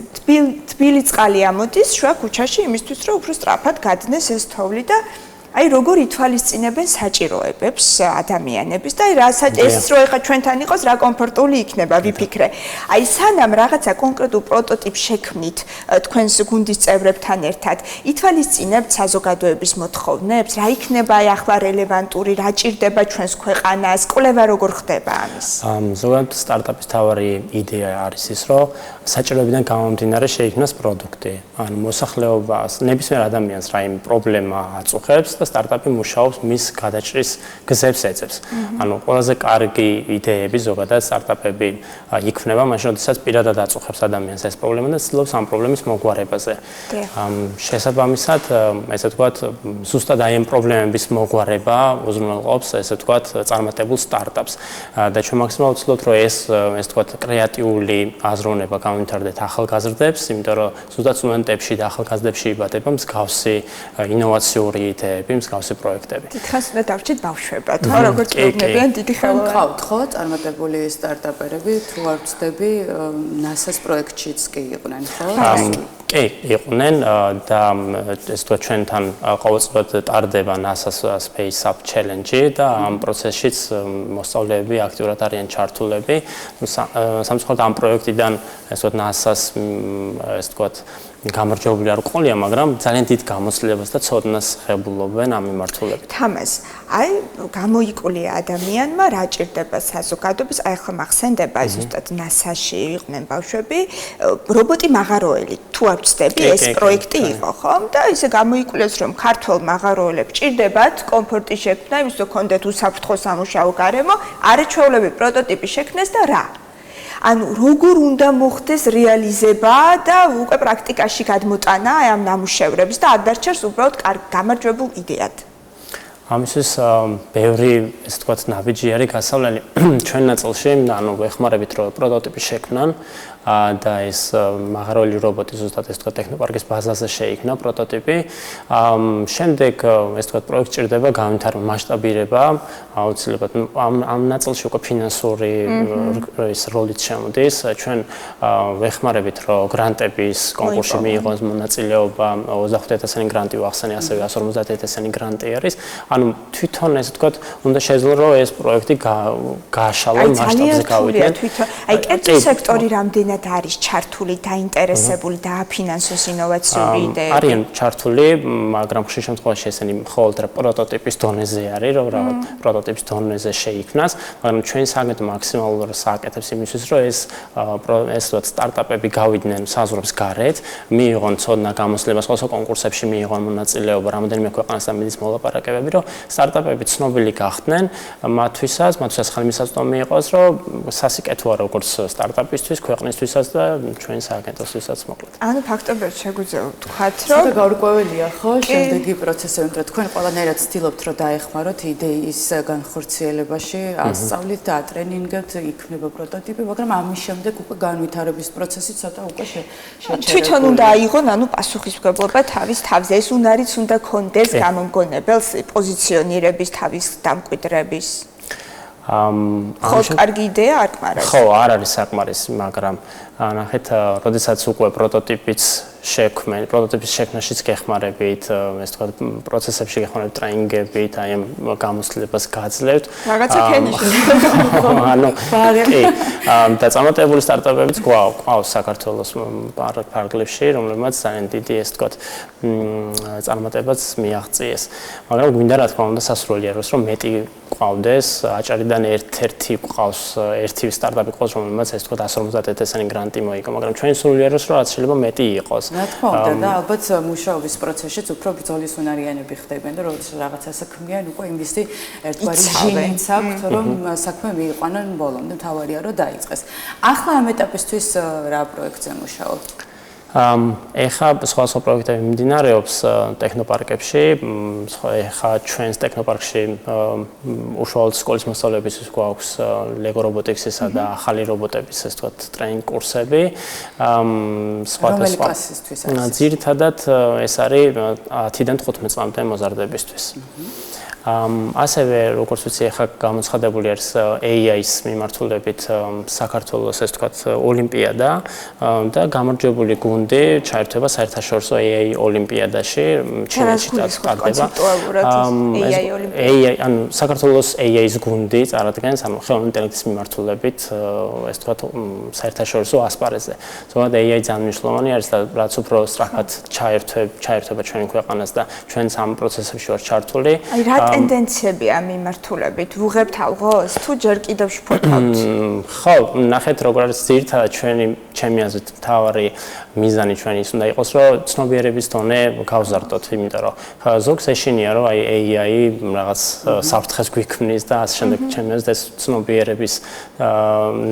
თბილი წყალი ამოდის შუა ქუჩაში იმისთვის რომ უფრო სწრაფად გადნეს ეს თოვლი და აი როგორ ითვალისწინებენ საჭიროებებს ადამიანების და აი ეს რო ეხა ჩვენთან იყოს რა კომფორტული იქნება ვიფიქრე. აი სანამ რაღაცა კონკრეტულ პროტოტიპს შექმნით თქვენს გუნდის წევრებთან ერთად, ითვალისწინებთ საზოგადოების მოთხოვნებს, რა იქნება აი ახლა რელევანტური, რა ჭირდება ჩვენს ქვეყანას, კვლევა როგორ ხდება ამის? ზოგადად სტარტაპის თავარი იდეა არის ის, რომ საჭიროებიდან გამომდინარე შეიქმნას პროდუქტი. ანუ მოსახლეობას, ნებისმიერ ადამიანს რაიმე პრობლემა აწუხებს და სტარტაპი მუშაობს მის გადაჭრის გზებს ეძებს. ანუ ყველაზე კარგი იდეები ზოგადად სტარტაპები იქმნება მაშინ, როდესაც პირადად აწუხებს ადამიანს ეს პრობლემა და ცდილობს ამ პრობლემის მოგვარებაზე. შესაბამისად, ესე ვთქვათ, ზუსტად აი ამ პრობლემების მოგვარება უზრუნველყოფს, ესე ვთქვათ, წარმატებულ სტარტაპს. და ჩვენ მაქსიმალურად ვცდილობთ, რომ ეს ვთქვათ, კრეატიული აზროვნება გამომვითარდეთ ახალგაზრდებს, იმიტომ რომ ზუსტად სტუდენტებში და ახალგაზრდებში იბადება მსგავსი ინოვაციური იდეები, მსგავსი პროექტები. დიდხანს უნდა დავჭით ბავშვებად, ხო, როგორც პრობლემებიან დიდი ხელოვანი. ხავთ, ხო, წარმატებული სტარტაპერები, თუ არ ვცდები, NASA-ს პროექტშიც კი იყვნენ, ხო? კი, იყვნენ და ეს თქვა ჩვენთან ყოველწლიურად ტარდება NASA-ს Space Up Challenge და ამ პროცესშიც მოსწავლეები აქტიურად არიან ჩართულები. სამწუხაროდ ამ პროექტიდან ეს თქვა NASA-ს ეს თქვა გამარჯვებული არ ყოლია, მაგრამ ძალიან დიდ გამოცდილებას და ცოდნას ღებულობენ ამ მიმართულებით. თამას, აი გამოიკვლია ადამიანმა რა ჭირდება საზოგადოებას, აი ახლა მახსენდება ზუსტად NASA-ში იყვნენ ბავშვები, რობოტი მაღაროელი, თუ არ ვცდები, ეს პროექტი იყო, ხო? და ისე გამოიკვლეს, რომ ქართველ მაღაროელებს ჭირდებათ კომფორტი შექმნა, იმის რომ კონდეთ უსაფრთხო სამუშაო გარემო, არაჩვეულებრივი პროტოტიპი შექმნეს და რა? ანუ როგორ უნდა მოხდეს რეალიზება და უკვე პრაქტიკაში გადმოტანა ამ ნამუშევრების და არ დარჩეს უბრალოდ გამარჯვებულ იდეად. ამისთვის ბევრი ესე ვთქვათ ნაბიჯი არის გასავლელი ჩვენ ნაწილში, ანუ ვეხმარებით რომ პროტოტიპი შექმნან და ეს მაღაროელი რობოტი ზუსტად ეს ვთქვათ ტექნოპარკის ბაზაზე შეიქმნა პროტოტიპი. შემდეგ ეს ვთქვათ პროექტი ჭირდება განვითარება, მასშტაბირება, აუცილებლად ამ ნაწილში უკვე ფინანსური ეს როლიც შემოდის. ჩვენ ვეხმარებით რომ გრანტების კონკურსში მიიღოს მონაწილეობა 25,000 გრანტი ვახსენე, ასევე 150,000 გრანტი არის. ანუ თვითონ ეს ვთქვათ უნდა შეძლო რომ ეს პროექტი გააშალონ მასშტაბზე გავიდნენ. აი კერძო სექტორი რამდენად არის ჩართული, დაინტერესებული და აფინანსოს ინოვაციური იდეები? არიან ჩართული, მაგრამ ხშირ შემთხვევაში ესენი მხოლოდ პროტოტიპის დონეზე არის, რომ რაღაც პროტოტიპის დონეზე შეიქმნას, მაგრამ ჩვენ საგეთ მაქსიმალურად სააკეთებს იმისთვის, რომ ეს სტარტაპები გავიდნენ საზღვრებს გარეთ, მიიღონ ცოდნა გამოცდილებას, ხოლო კონკურსებში მიიღონ მონაწილეობა რამდენიმე ქვეყანას და მიდის მოლაპარაკებები, რომ სტარტაპები ცნობილი გახდნენ მათთვისაც ხელმისაწვდომი იყოს, რომ სასიკეთოა როგორც სტარტაპისთვის, ქვეყნისთვის და ჩვენ სააგენტოსთვისაც მოკლედ. ანუ ფაქტობრივად შეგვიძლია ვთქვათ, რომ ცოტა გაურკვეველია, ხო, შემდეგი პროცესები, მაგრამ თქვენ ყველანაირად ცდილობთ, რომ დაეხმაროთ იდეის განხორციელებაში, ასწავლით და ატრენინგებთ, იქმნება პროტოტიპი, მაგრამ ამის შემდეგ უკვე განვითარების პროცესი ცოტა უკვე შეჩერებული. თვითონ უნდა აიღონ, ანუ პასუხისმგებლობა თავის თავზე, ეს უნარიც უნდა კონდეს გამომგონებელს პოზიციონირების, თავის დამკვიდრების. ხო, კარგი იდეა არ გმარავს. ხო, არ არის საკმარისი, მაგრამ ნახეთ, როდესაც უკვე პროტოტიპის შექმნაშიც გეხმარებით, ეს თქვა პროცესებში გეხმარებით, ტრეინინგებით, აი ამ გამოცდილებას გაძლევთ. რაღაცა ფენიში. ანუ კი, და წარმატებული სტარტაპებიც გვაქვს საქართველოს ფარგლებში, რომლებმაც ძალიან დიდი ეს თქვა წარმატებაც მიაღწიეს. მაგრამ გვინდა რა თქმა უნდა სასურველიეროს, რომ მეტი ყავდეს, აჭარიდან ერთ-ერთი ყავს, ერთი სტარტაპი ყავს, რომელმაც ეს თქვა 150,000 გრანტი მოიგო, მაგრამ ჩვენ სულიეროს რომ რაც შეიძლება მეტი იყოს. რა თქმა უნდა და ალბათ მუშაობის პროცესშიც უფრო ბრძოლის უნარიანები ხდებიან და როდესაც რაღაცას ქმნიან, უკვე იმისი ერთგვარი ჟინიც აქვთ, რომ საქმე მიიყვანონ ბოლომდე, თავარია რომ დაიწყეს. ახლა ამ ეტაპისთვის რა პროექტზე მუშაობთ? ეხა სხვა პროექტები მიმდინარეობს ტექნოპარკებში, ეხა ჩვენს ტექნოპარკში უშუალოდ სკოლის მოსწავლეებისთვის გვაქვს ლეგო რობოტიქსისა და ახალი რობოტების ეს თქვა ტრეინინგ კურსები. სხვადასხვა კლასისთვის არის. ძირითადად ეს არის 10-დან 15 წლამდე მოზარდებისთვის. ასევე როგორც ვიცი, ახლა გამოცხადებული არის AI-ის მიმართულებით საქართველოს ეს თქვა ოლიმპიადა და გამარჯვებული გუნდი ჩაერთვება საერთაშორისო AI ოლიმპიადაში, ჩინეთში ტარდება. AI, ანუ საქართველოს AI-ის გუნდი წარადგენს, ანუ ხელოვნური ინტელექტის მიმართულებით ეს თქვა საერთაშორისო ასპარეზზე. ზოგადად AI ძალიან მნიშვნელოვანი არის და რაც უფრო სწრაფად ჩაერთვება ჩვენი ქვეყანას და ჩვენც ამ პროცესებში ვარ ჩართული. ტენდენციები ამ მიმართულებით ვუღებთ ალღოს თუ ჯერ კიდევ შფოთავთ? ხო, ნახეთ როგორ არის ძირითადად ჩემი აზრით მთავარი მიზანი ჩვენი ის უნდა იყოს, რომ ცნობიერების დონე გავზარდოთ, იმიტომ რომ ზოგს ეშინია, რომ აი AI რაღაც საფრთხეს გვიქმნის და ასე შემდეგ, ჩემი აზრით ეს ცნობიერების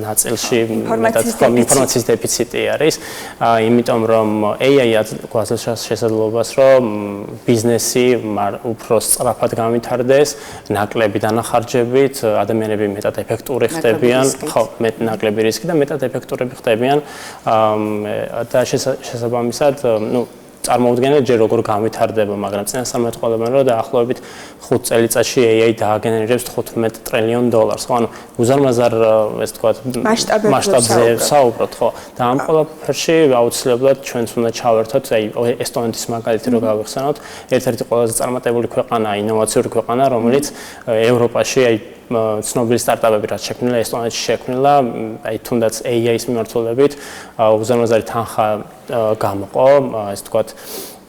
ნაწილში მეტად ინფორმაციის დეფიციტი არის, იმიტომ რომ AI გვაძლევს შესაძლებლობას, რომ ბიზნესი უფრო სწრაფად განვითარდეს, ნაკლები დანახარჯებით, ადამიანები მეტად ეფექტური ხდებიან, ხო, ნაკლები რისკი და მეტად ეფექტურები ხდებიან და შესაბამისად, წარმოუდგენელი ჯერ როგორ განვითარდება, მაგრამ წინასწარმეტყველებენ რომ დაახლოებით 5 წელიწადში AI დააგენერირებს $15 ტრილიონ. ხო, ანუ უზარმაზარ ესე ვთქვათ მასშტაბზე საუბრობთ, ხო. და ამ ყველაფერში აუცილებლად ჩვენც უნდა ჩავერთოთ, აი ესტონეთის მაგალითი რო გავიხსენოთ, ერთ-ერთი ყველაზე წარმატებული ქვეყანა, ინოვაციური ქვეყანა, რომელიც ევროპაში აი ცნობილი სტარტაპები რაც შექმნილა ესტონეთში შექმნილა, აი თუნდაც AI-ის მიმართულებით უზარმაზარი თანხა გამოყო, ესე ვთქვათ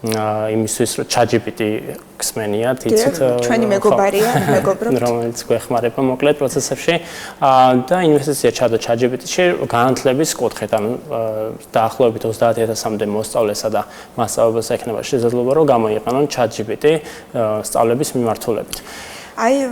იმისთვის რომ ChatGPT გსმენიათ, იცით ჩვენი მეგობარია, მეგობრობთ, რომელიც გვეხმარება მოკლედ პროცესებში და ინვესტიცია ჩადო ChatGPT-ში განათლების კუთხით, ანუ დაახლოებით 30,000-მდე მოსწავლესა და მასწავლებელს ექნება შესაძლებლობა რომ გამოიყენონ ChatGPT სწავლების მიმართულებით. აი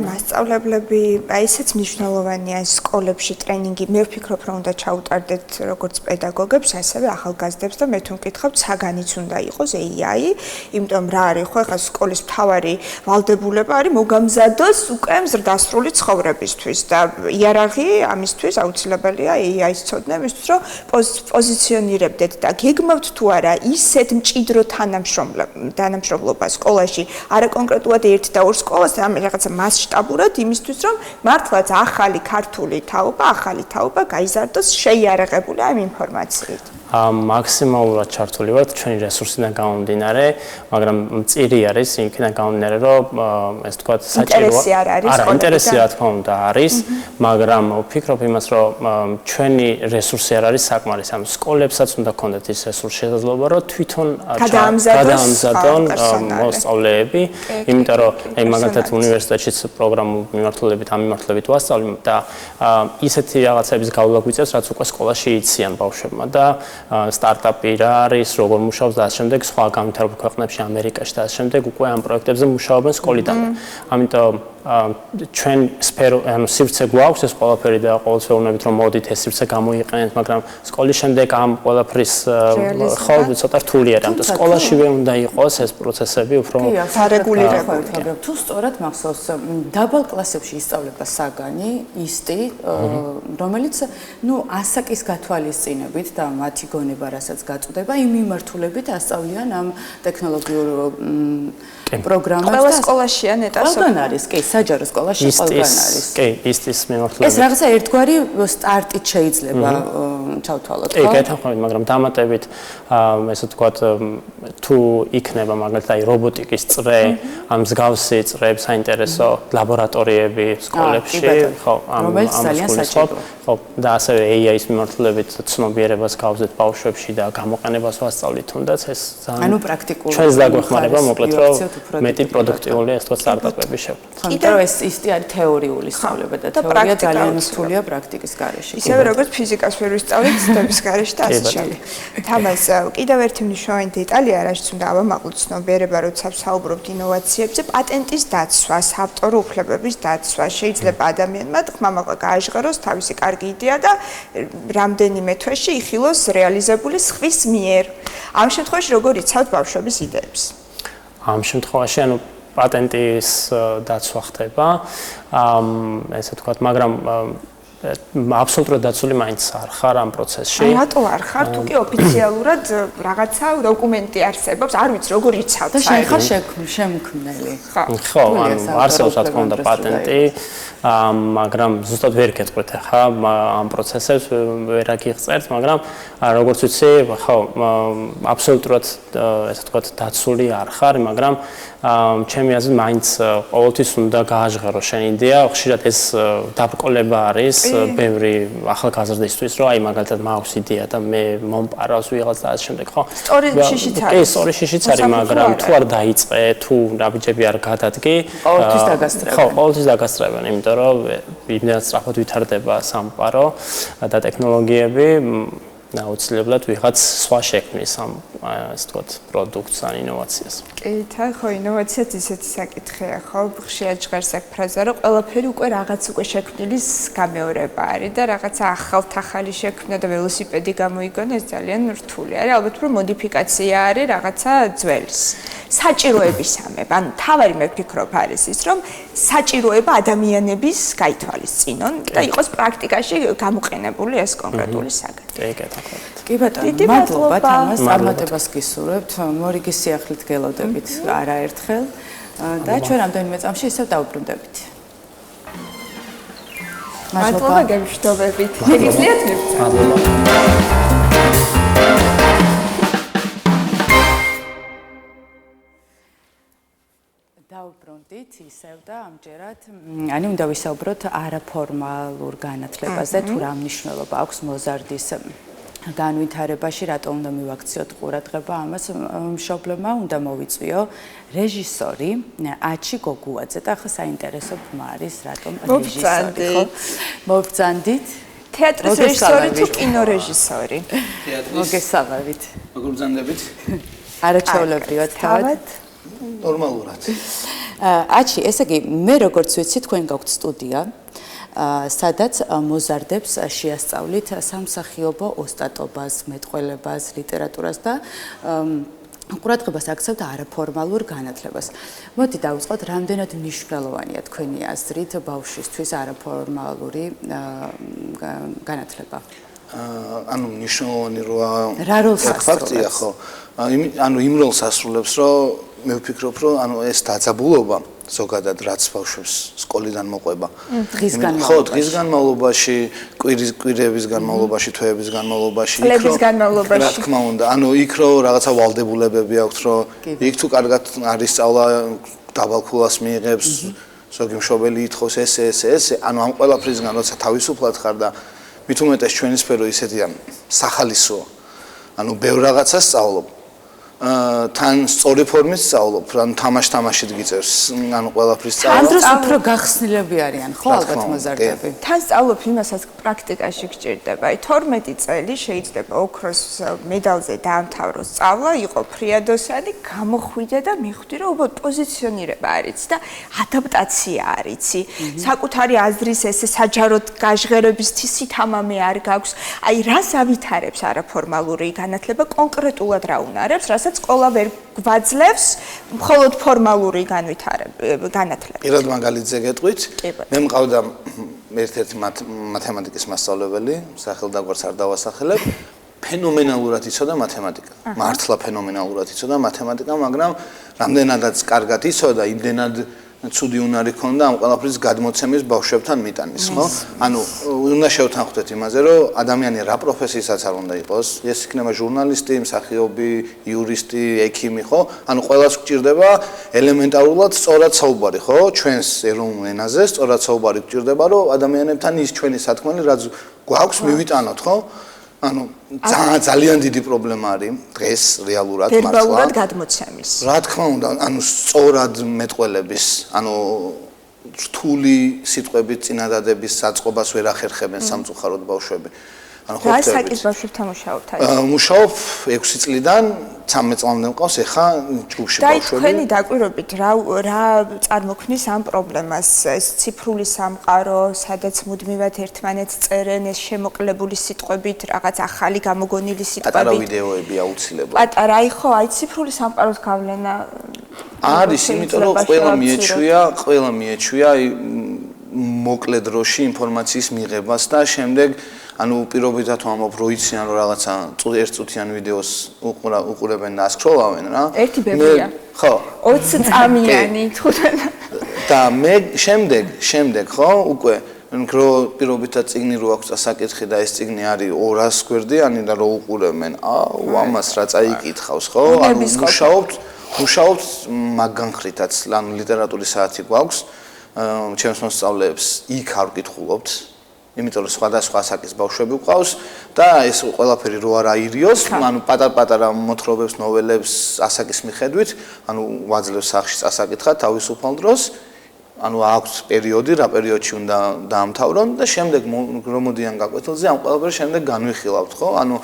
მასწავლებლები, აი ესეც მნიშვნელოვანია სკოლებში ტრენინგი. მე ვფიქრობ, რომ უნდა ჩაუტარდეთ როგორც პედაგოგებს, ასევე ახალგაზრდებს და მე თუ მკითხავთ, საგანიც უნდა იყოს AI, იმიტომ რა არის, ხო, ახლა სკოლის მთავარი ვალდებულება არის მოგამზადოს უკვე მზრდასრული ცხოვრებისთვის და იარაღი ამისთვის აუცილებელია AI-ს ცოდნა, იმისთვის რომ პოზიციონირებდეთ და გეგმავთ თუ არა ისეთ მჭიდრო თანამშრომლობა სკოლაში, არა კონკრეტულად ერთ და ორ სკოლას რაღაცა მასშტაბურად იმისთვის რომ მართლაც ახალი ქართული თაობა გაიზარდოს შეიარაღებული ამ ინფორმაციით. მაქსიმალურად ჩართული ვართ ჩვენი რესურსიდან გამომდინარე, მაგრამ მწირი არის იქიდან გამომდინარე, რომ ესე ვთქვათ საჭიროა. არა, ინტერესი რა თქმა უნდა არის, მაგრამ ვფიქრობ იმას, რომ ჩვენი რესურსი არ არის საკმარისი. ამ სკოლებსაც უნდა ქონდეთ ის რესურსი შესაძლებლობა, რომ თვითონ გადაამზადონ მოსწავლეები, იმიტომ რომ აი მაგალითად უნივერსიტეტშიც პროგრამულ მიმართულებით ამ მიმართულებით ვასწავლი და ისეთი რაღაცების გავლა გვიწევს, რაც უკვე სკოლაში იციან ბავშვებმა და სტარტაპი რა არის, როგორ მუშაობს და ასე შემდეგ, სხვა განვითარებულ ქვეყნებში, ამერიკაში და ასე შემდეგ უკვე ამ პროექტებზე მუშაობენ სკოლიდანვე. ამიტომ ჩვენ სფერო, ანუ სივრცე გვაქვს ეს ყველაფერი და ყოველწლიურად რომ მოდით ეს სივრცე გამოიყენეთ, მაგრამ სკოლის შემდეგ ამ ყველაფრის ხო ცოტა რთული არის. ამიტომ სკოლაშივე უნდა იყოს ეს პროცესები უფრო დარეგულირებული. თუ სწორად მახსოვს, დაბალ კლასებში ისწავლება საგანი, ისტი, რომელიც ასაკის გათვალისწინებით და მათი გონება რასაც გაწუდება, იმ მიმართულებით ასწავლიან ამ ტექნოლოგიურ პროგრამას. ყველა სკოლაშია ნეტასო. ყველგან არის, კი, საჯარო სკოლაში ყველგან არის. კი, ისტის მიმართულებით. ეს რაღაცა ერთგვარი სტარტით შეიძლება ჩავთვალოთ, ხო? კი, გეთანხმებით, მაგრამ დამატებით ესე ვთქვათ, თუ იქნება მაგალითად აი რობოტიკის წრე, ამ მსგავსი წრეებს საინტერესო ლაბორატორიები სკოლებში, ხო, ამ ხო, და ასევე AI-ის მიმართულებით ცნობიერებას გავზეთ ბავშვებში და გამოყენებას ვასწავლით თუნდაც ეს ძალიან ანუ პრაქტიკულად ჩვენს დაგვეხმარება მოკლედ რომ მეტი პროდუქტიულია ეს თქო სტარტაპები შექმნით. იმიტომ რომ ეს ისტი არის თეორიული სწავლება და თეორია ძალიან რთულია პრაქტიკის გარეშე. ისევე როგორც ფიზიკას ვერ ვისწავლეთ ცდების გარეშე და ასე შემდეგ. თამას კიდევ ერთი მნიშვნელოვანი დეტალია, რაც უნდა ავამაყლოთ ცნობიერება, როცა ვსაუბრობთ ინოვაციებზე, პატენტის დაცვა, ავტორო უფლებების დაცვა. შეიძლება ადამიანმა ხმამაღლა გააჟღეროს თავისი კარგი იდეა და რამდენიმე თვეში იხილოს რეალიზებული სხვის მიერ. ამ შემთხვევაში როგორ იცავთ ბავშვების იდეებს? ამ შემთხვევაში ანუ პატენტის დაცვა ხდება, ესე ვთქვათ, მაგრამ აბსოლუტურად დაცული მაინც არ ხარ ამ პროცესში. რატო არ ხარ? თუ კი ოფიციალურად რაღაცა დოკუმენტი არსებობს, არ ვიცი როგორ იცავთ. და შენ ხარ შემქმნელი. ხო, ანუ არსებობს რა თქმა უნდა პატენტი, მაგრამ ზუსტად ვერ გეტყვით ახლა ამ პროცესებს ვერ აგიღწევთ, მაგრამ როგორც ვიცი, ხო, აბსოლუტურად ესე ვთქვათ დაცული არ ხარ, მაგრამ ჩემი აზრით მაინც ყოველთვის უნდა გააჟღერო შენი იდეა, ხშირად ეს დაბრკოლება არის ბევრი ახალგაზრდისთვის, რომ აი მაგალითად მაქვს იდეა და მე მომპარავს ვიღაც და ასე შემდეგ, ხო? სწორი შიშიც არის. კი, სწორი შიშიც არის, მაგრამ თუ არ დაიწყე, თუ ნაბიჯები არ გადადგი, ყოველთვის დაგასწრებენ. ხო, ყოველთვის დაგასწრებენ, იმიტომ რომ იმდენად სწრაფად ვითარდება სამყარო და ტექნოლოგიები აუცილებლად ვიღაც სხვა შექმნის ამ ასე ვთქვათ პროდუქტს ან ინოვაციას. კი, ხო, ინოვაციაც ისეთი საკითხია, ხო, ხშირად ჟღერს აქ ფრაზა, რომ ყველაფერი უკვე რაღაც უკვე შექმნილის გამეორება არის და რაღაცა ახალი შექმნა და ველოსიპედი გამოიგონა, ეს ძალიან რთული არის. ალბათ რომ მოდიფიკაცია არის რაღაცა ძველის. საჭიროებისამე. ანუ თავარი მე ვფიქრობ არის ის, რომ საჭიროება ადამიანების გაითვალისწინონ და იყოს პრაქტიკაში გამოყენებული ეს კონკრეტული საგანი. კი ბატონო, მადლობა თამას, წარმატებას გისურვებთ. მორიგის სიახლით გელოდებით არაერთხელ და ჩვენ რამდენიმე წამში ისევ დავბრუნდებით. მადლობა გემშვიდობებით. შეგიძლიათ მივწეროთ. მადლობა. დავბრუნდით ისევ და ამჯერად უნდა ვისაუბროთ არაფორმალურ განათლებაზე, თუ რა მნიშვნელობა აქვს მოზარდის განვითარებაში, რატომ უნდა მივაქციოთ ყურადღება ამას. მშობლებმა უნდა მოვიწვიო რეჟისორი აჩი გოგუაძე და ახლა საინტერესო ბმა არის, რატომ რეჟისორი, ხო? მოვბრძანდით. თეატრის რეჟისორი თუ კინორეჟისორი? მოგესალმებით. როგორ ბრძანდებით? არაჩვეულებრივად თავად. ნორმალურად. აჩი, ესე იგი, მე როგორც ვიცი, თქვენ გაქვთ სტუდია, სადაც მოზარდებს შეასწავლით სამსახიობო ოსტატობას, მეტყველებას, ლიტერატურას და ყურადღებას აქცევთ არაფორმალურ განათლებას. მოდი დავიწყოთ, რამდენად მნიშვნელოვანია თქვენი აზრით ბავშვისთვის არაფორმალური განათლება? ანუ მნიშვნელოვანი რა როლს ფაქტია, ხო? ანუ იმ როლს ასრულებს, რომ მე ვფიქრობ, რომ ეს დაძაბულობა ზოგადად რაც ბავშვებს სკოლიდან მოყვება. დღის განმავლობაში. ხო, დღის განმავლობაში, კვირების განმავლობაში, თვეების განმავლობაში, წლების განმავლობაში. რა თქმა უნდა, ანუ იქ რომ რაღაცა ვალდებულებები აქვს, რომ იქ თუ კარგად არის სწავლა, დაბალქულას მიიღებს, ზოგი მშობელი ითხოვს ესე, ანუ ამ ყველაფრისგან როცა თავისუფლად ხარ და მით უმეტეს ჩვენი სფერო ისეთია სახალისოა. ანუ ბევრ რაღაცას სწავლობ. თან სწორი ფორმით სწავლობ, ანუ თამაშით გიწევს, ანუ ყველაფრის სწავლა. ამ დროს უფრო გახსნილები არიან, ხო, ალბათ მოზარდები. თან სწავლობ იმასაც პრაქტიკაში გჭირდება. 12 წელი შეიძლება ოქროს მედალზე დაამთავროს სწავლა, იყო ფრიადოსანი, გამოხვიდე და მიხვდი, რომ უბრალოდ პოზიციონირება არის და ადაპტაცია არის. საკუთარი აზრის ესე საჯაროდ გაჟღერების თამამი არ გაქვს. აი, რას ავითარებს არაფორმალური განათლება კონკრეტულად რა უნარებს, რასაც სკოლა ვერ გვაძლევს, მხოლოდ ფორმალური განათლება. პირად მაგალითზე გეტყვით, მე მყავდა ერთ-ერთი მათემატიკის მასწავლებელი, სახელდაგვარს არ დავასახელებ, ფენომენალურად იცოდა მათემატიკა. მართლა ფენომენალურად იცოდა მათემატიკა, მაგრამ რამდენადაც კარგად იცოდა, იმდენად ცუდი უნარი ჰქონდა ამ ყველაფრის გადმოცემის ბავშვებთან მიტანის, ხო? ანუ უნდა შევთანხმდეთ იმაზე, რომ ადამიანი რა პროფესიისაც არ უნდა იყოს, ეს იქნება ჟურნალისტი, მსახიობი, იურისტი, ექიმი, ხო? ანუ ყველას გვჭირდება ელემენტარულად სწორად საუბარი, ხო? ჩვენს ეროვნულ ენაზე სწორად საუბარი გვჭირდება, რომ ადამიანებთან ის ჩვენი სათქმელი რაც გვაქვს მივიტანოთ, ხო? ანუ ძალიან დიდი პრობლემა არის დღეს რეალურად მართლა. ვერბალურად გადმოცემის. რა თქმა უნდა, ანუ სწორად მეტყველების, ანუ რთული სიტყვებით წინადადების საწყობას ვერ ახერხებენ სამწუხაროდ ბავშვები. ანუ ხო რა საკითხს ბავშვებთან მუშაობთ აი? მუშაობ 6 წლიდან 13 წლამდე მყავს, ეხა ჯგუფში ბავშვები. და თქვენი დაკვირვებით რა წარმოქმნის ამ პრობლემას? ეს ციფრული სამყარო, სადაც მუდმივად ერთმანეთს წერენ, ეს შემოკლებული სიტყვებით, რაღაც ახალი გამოგონილი სიტყვებით. პატარა ვიდეოები აუცილებლად. პატარა, ხო, აი ციფრული სამყაროს გავლენა არის, იმიტომ რომ ყველა მიეჩვია აი მოკლე დროში ინფორმაციის მიღებას და შემდეგ ანუ პირობითად ვამბობ, რომ იციან რომ რაღაცა ერთწუთიან ვიდეოს უყურებენ და ასკროლავენ რა. ერთი ბევრია. ხო. 20 წამიანი თუნდაც. და მე შემდეგ ხო უკვე რო პირობითად წიგნი რო აქვს ასაკითხი და ეს წიგნი არის 200 გვერდიანი და რო უყურებენ, აუ ამას რა წაიკითხავს, ხო? ანუ მუშაობთ მაგანხრითაც, ანუ ლიტერატურის საათი გვაქვს. ჩემს მოსწავლეებს იქ არ ვკითხულობთ. იმიტომ რომ სხვადასხვა ასაკის ბავშვები გვყავს და ეს ყველაფერი რო არ აირიოს, ანუ პატარ-პატარა მოთხრობებს, ნოველებს ასაკის მიხედვით, ანუ ვაძლევს სახში წასაკითხა თავისუფალ დროს, ანუ აქვს პერიოდი, რა პერიოდში უნდა დაამთავრონ და შემდეგ რომ მოდიან გაკვეთილზე, ამ ყველაფერს შემდეგ განვიხილავთ, ხო? ანუ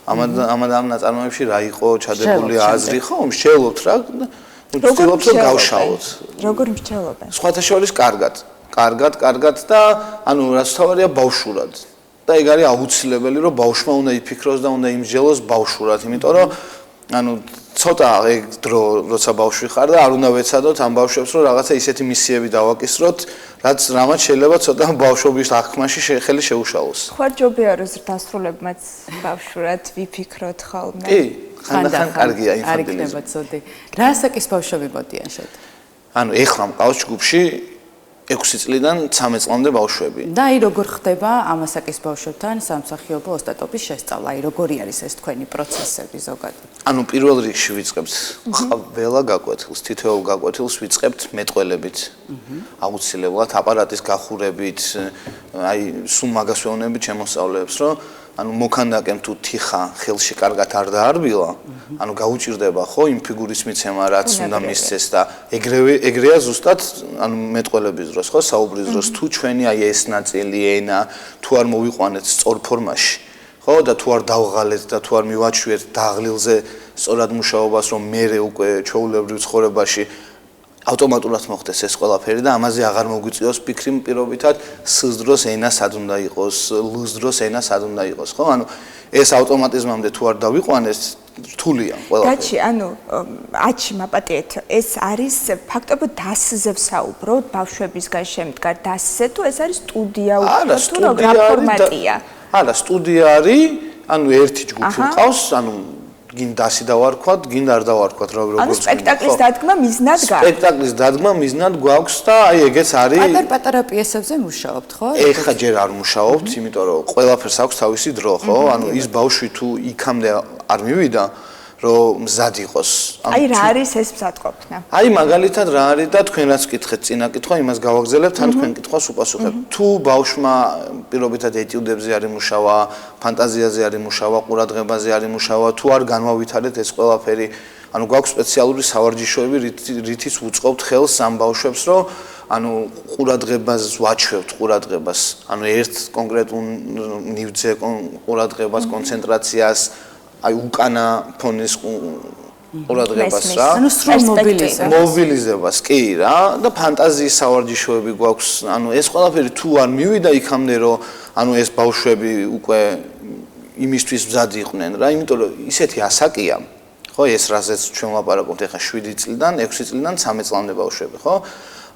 ამ ნაწარმოებში რა იყო ჩადებული აზრი, ხო? მსჯელობთ რა და ვცდილობთ რომ გავშალოთ. როგორ მსჯელობენ? სხვათა შორის კარგად და ანუ რაც თავარია ბავშვურად. და ეგ არის აუცილებელი რომ ბავშვმა უნდა იფიქროს და უნდა იმსჯელოს ბავშვურად, იმიტომ რომ ანუ ცოტა ეგ დრო როცა ბავშვი ხარ და არ უნდა ვეცადოთ ამ ბავშვებს რომ რაღაცა ისეთი მისიები დავაკისროთ, რაც რამაც შეიძლება ცოტა ბავშვობის აღქმაში ხელი შეუშალოს. ხوار ჯობია რომ დასრულებმაც ბავშვურად ვიფიქროთ ხოლმე. კი, ხანდახან კარგია იმ არ იქნება ცოდი. რა ასაკის ბავშვები მოდიან შეთ? ანუ ეხლა მყავს ჯგუფში 6 წლიდან 13 წლამდე ბავშვები. და აი როგორ ხდება ამ ასაკის ბავშვებთან სამსახიობო ოსტატობის შესწავლა? აი როგორი არის ეს თქვენი პროცესები ზოგადად? ანუ პირველ რიგში ვიწყებთ ყველა გაკვეთილს, თითოეულ გაკვეთილს ვიწყებთ მეტყველებით. აუცილებლად აპარატის გახურებით, აი სულ მაგას ვეუბნებით შემოსწავლეებს, რომ ანუ მოქანდაკემ თუ თიხა ხელში კარგად არ დაარბილა, ანუ გაუჭირდება ხო იმ ფიგურის მიცემა, რაც უნდა მისცეს და ეგრეა ზუსტად ანუ მეტყველების დროს ხო, საუბრის დროს თუ ჩვენი აი ეს ნაწილი ენა თუ არ მოვიყვანეთ სწორ ფორმაში, ხო და თუ არ დავღალეთ და თუ არ მივაჩვიეთ დაღლილზე სწორად მუშაობას, რომ მე უკვე ჩვეულებრივ ცხოვრებაში ავტომატურად მოხდეს ეს ყველაფერი და ამაზე აღარ მოგვიწევს ფიქრი პირობითად სს დროს ენა სად უნდა იყოს, ლს დროს ენა სად უნდა იყოს, ხო? ანუ ეს ავტომატიზმამდე თუ არ დავიყვანეს, რთულია ყველაფერი. დაჩი, ანუ აჩი მაპატიეთ, ეს არის ფაქტობრივად დასზე ვსაუბრობთ, ბავშვებისგან შემდგარ დასზე თუ ეს არის სტუდია უფრო თუ რა ფორმატია? არა, სტუდია არის, ანუ ერთი ჯგუფი ყავს, ანუ გინ დასი დავარქვათ, გინ არ დავარქვათ, როგორც ანუ სპექტაკლის დადგმა მიზნად გაქვს. სპექტაკლის დადგმა მიზნად გვაქვს და აი ეგეც არის. პატარ-პატარა პიესებზე მუშაობთ, ხო? ეხლა ჯერ არ მუშაობთ, იმიტომ რომ ყველაფერს აქვს თავისი დრო, ხო? ანუ ის ბავშვი თუ იქამდე არ მივიდა, რომ მზად იყოს. აი რა არის ეს მზადყოფნა? აი მაგალითად რა არის და თქვენაც გითხეთ წინა კითხვა, იმას გავაგზავნებთ, თან თქვენ კითხვას უპასუხებთ. თუ ბავშვმა პირობითად ეტიუდებზე არის მუშავა, ფანტაზიაზე არის მუშავა, ყურადღებაზე არის მუშავა, თუ არ განმავითარეთ ეს ყველაფერი, ანუ გვაქვს სპეციალური სავარჯიშოები, რითიც უწყობთ ხელს ამ ბავშვებს, რომ ანუ ყურადღებას ვაჩვევთ ყურადღებას, ანუ ერთ კონკრეტულ ნივთზე ყურადღებას, კონცენტრაციას აი უკანა ფონის ყურადღებას რა. ანუ სრულ მობილიზებას, კი რა და ფანტაზიის სავარჯიშოები გვაქვს. ანუ ეს ყველაფერი თუ არ მივიდა იქამდე რომ ანუ ეს ბავშვები უკვე იმისთვის მზად იყვნენ რა, იმიტომ რომ ისეთი ასაკია. ხო, ეს რაზეც ჩვენ ვლაპარაკობთ ახლა 7 წლიდან 6 წლიდან 13 წლამდე ბავშვები, ხო?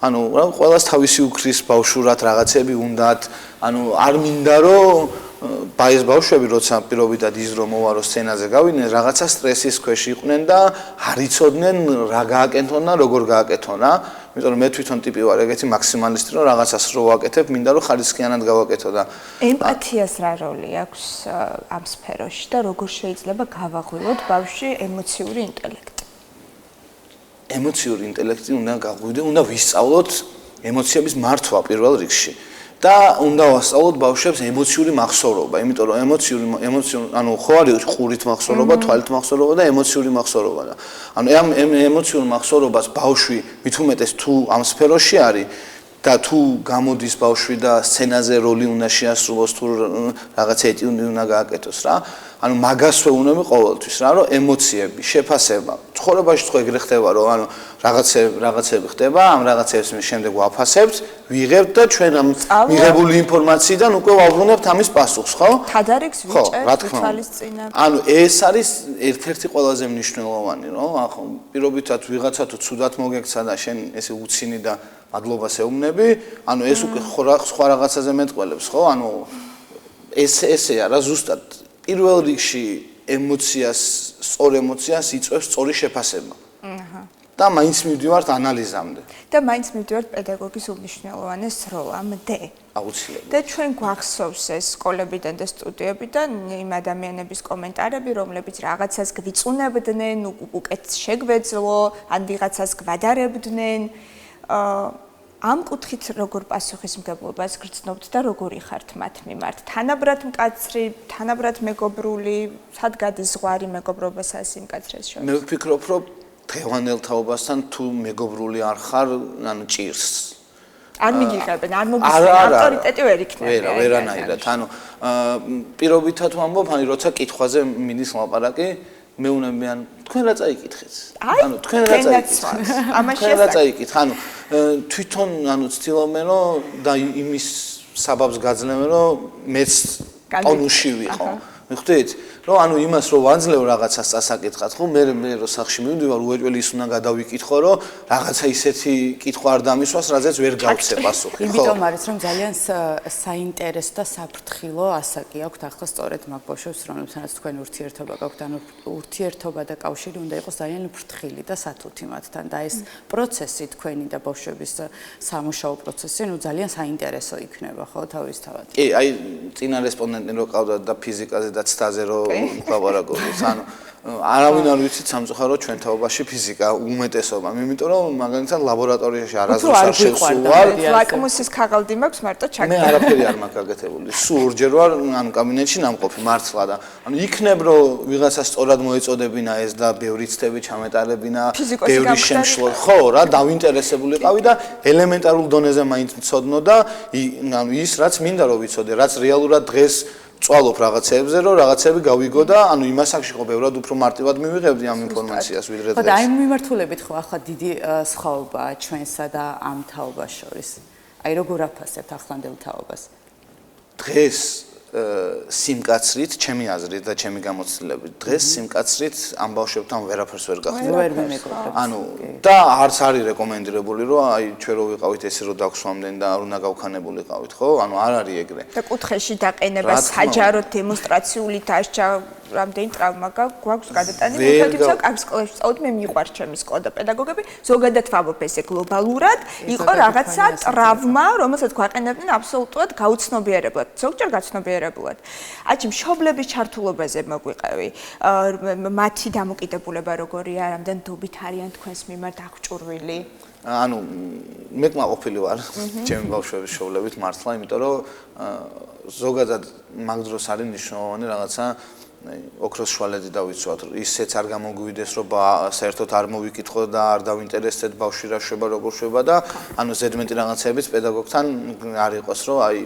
ანუ რა ყველას თავისი უქრის ბავშვურად რაღაცები უნდათ, ანუ არ მინდა რომ ბაის ბავშვები როცა პირობითად ის რომ მოვარო სცენაზე გავიდნენ, რაღაცა სტრესის ქვეშ იყვნენ და არ იცოდნენ რა გააკეთონ და როგორ გააკეთონ რა. იმიტომ რომ მე თვითონ ტიპი ვარ ეგეთი მაქსიმალისტი, რომ რაღაცას რო ვაკეთებ, მინდა რომ ხარისხიანად გავაკეთო და ემპათიას რა როლი აქვს ამ სფეროში და როგორ შეიძლება გავაღვივოთ ბავშვი ემოციური ინტელექტი? ემოციური ინტელექტი უნდა გაღვივდე, უნდა ვისწავლოთ ემოციების მართვა პირველ რიგში. და უნდა ვასწავლოთ ბავშვებს ემოციური მახსოვრობა, იმიტომ რომ ემოციური ანუ ხო არის ყურით მახსოვრობა, თვალით მახსოვრობა და ემოციური მახსოვრობა და ანუ ამ ემოციურ მახსოვრობას ბავშვი მით უმეტეს თუ ამ სფეროში არის და თუ გამოდის ბავშვი და სცენაზე როლი უნდა შეასრულოს თუ რაღაცა ეტიუდი უნდა გააკეთოს რა. ანუ მაგას ვეუბნები ყოველთვის რა, რომ ემოციები, შეფასება, ცხოვრებაში ხო ეგრე ხდება, რომ ანუ რაღაცები ხდება, ამ რაღაცებს შემდეგ ვაფასებთ, ვიღებთ და ჩვენ ამ მიღებული ინფორმაციიდან უკვე ვაბრუნებთ ამის პასუხს, ხო? თადარიგს ვიჭერთ თვალისწინად. ანუ ეს არის ერთ-ერთი ყველაზე მნიშვნელოვანი, რომ ახლა პირობითად ვიღაცა თუ ცუდად მოგექცა და შენ ესე უცინი და მადლობას ეუბნები, ანუ ეს უკვე სხვა რაღაცაზე მეტყველებს, ხო? ანუ ესეა რა ზუსტად პირველ რიგში ემოციას, სწორ ემოციას იწვევს სწორი შეფასება. და მაინც მივდივართ ანალიზამდე. და მაინც მივდივართ პედაგოგის უმნიშვნელოვანეს როლამდე. აუცილებლად. და ჩვენ გვახსოვს ეს სკოლებიდან და სტუდიებიდან იმ ადამიანების კომენტარები, რომლებიც რაღაცას გვიწუნებდნენ, უკეთ შეგვეძლო, ან ვიღაცას გვადარებდნენ. ამ კუთხით როგორ პასუხისმგებლობას გრძნობთ და როგორი ხართ მათ მიმართ? თანაბრად მკაცრი, თანაბრად მეგობრული, სად გადის ზღვარი მეგობრობას ასი მკაცრეს შორის? მე ვფიქრობ, რომ დღევანდელ თაობასთან თუ მეგობრული არ ხარ, ანუ ჭირს. არ მიგიღებენ, არ მოგისმენ, ავტორიტეტი ვერ იქნება. ვერანაირად. ანუ პირობითად ვამბობ, ანუ როცა კითხვაზე მიდის ლაპარაკი, მეუნებიან თქვენ რა წაიკითხეთ? ანუ თქვენ რა წაიკითხეთ? ამაში რა წაიკითხეთ? ანუ თვითონ ანუ ცდილობენ რომ და იმის საბაბს გაძლევენ რომ მეც ტონუში ვიყო. მიხვდით? რომ ანუ იმას რომ ვანძლევ რაღაცას წასაკითხად, ხო, მე რო სახში მივდივარ, უეჭველი ის უნდა გადავიკითხო, რომ რაღაცა ისეთი კითხვა არ დამისვას, რაზეც ვერ გავცე პასუხი, ხო? იმიტომ არის რომ ძალიან საინტერესო და საფრთხილო ასაკი აქვთ ახლა სწორედ მაგ ბავშვებს, რომლებთანაც თქვენ ურთიერთობა გაქვთ, ანუ ურთიერთობა და კავშირი უნდა იყოს ძალიან ფრთხილი და სათუთი მათთან და ეს პროცესი თქვენი და ბავშვების სამუშაო პროცესი, ну ძალიან საინტერესო იქნება, ხო, თავისთავად. კი, აი წინა რესპონდენტი რო ყავდა და ფიზიკაზე და ცდაზე რო ვაპარაკობთ, ანუ არავინ არ ვიცით სამწუხაროდ ჩვენ თაობაში ფიზიკა უმეტესობამ, იმიტომ რომ მაგალითად ლაბორატორიაში არასდროს არ შევსუვარ. ლაკმუსის ქაღალდი მაქვს მარტო ჩაკეტილი. მე არაფერი არ მაქვს გაკეთებული. სულ ორჯერ ვარ ანუ კაბინეტში ნამყოფი მართლა და ანუ იქნებ რომ ვიღაცა სწორად მოეწოდებინა ეს და ბევრი ცდები ჩამეტარებინა, ბევრი შემშლო, ხო რა, დავინტერესებულიყავი და ელემენტარულ დონეზე მაინც მცოდნო და ანუ ის რაც მინდა რომ ვიცოდე, რაც რეალურად დღეს წვალობ რაღაცეებზე, რომ რაღაცები გავიგო და ანუ იმ ასაკში ხო ბევრად უფრო მარტივად მივიღებდი ამ ინფორმაციას ვიდრე დღეს. ხო და აი მიმართულებით ხო ახლა დიდი სხვაობაა ჩვენსა და ამ თაობას შორის. აი როგორ აფასებთ ახლანდელ თაობას? დღეს სიმკაცრით, ჩემი აზრით და ჩემი გამოცდილებით, დღეს სიმკაცრით ამ ბავშვებთან ვერაფერს ვერ გახდება. ვერ მეკობრებს. ანუ და არც არის რეკომენდირებული, რომ აი ჩვენ რო ვიყავით ესე რომ დაგვსვამდნენ და არ უნდა გავქანებულიყავით, ხო? ანუ არ არის ეგრე. და კუთხეში დაყენება საჯაროდ დემონსტრაციული დასჯა რამდენი ტრავმა გვაქვს გადატანილი, თუმცა კარგ სკოლებში წავედი, მე მიყვარს ჩემი სკოლა და პედაგოგები, ზოგადად ვამბობ ესე გლობალურად, იყო რაღაცა ტრავმა, რომელსაც გვაყენებდნენ აბსოლუტურად გაუცნობიერებლად, ზოგჯერ გაცნობიერებლად. აჩი მშობლების ჩართულობაზე მოგვიყევი, მათი დამოკიდებულება როგორია, რამდენ დობით არიან თქვენს მიმართ აღჭურვილი? ანუ მე კმაყოფილი ვარ ჩემი ბავშვების შობლებით მართლა, იმიტომ რომ ზოგადად მაგ დროს არის მნიშვნელოვანი რაღაცა ოქროს შვალეთი დავიცვათ, ისეც არ გამოგვივიდეს, რომ საერთოდ არ მოვიკითხო და არ დავინტერესდეთ ბავშვი რა შვება, როგორ შვება და ანუ ზედმეტი რაღაცებიც პედაგოგთან არ იყოს, რომ აი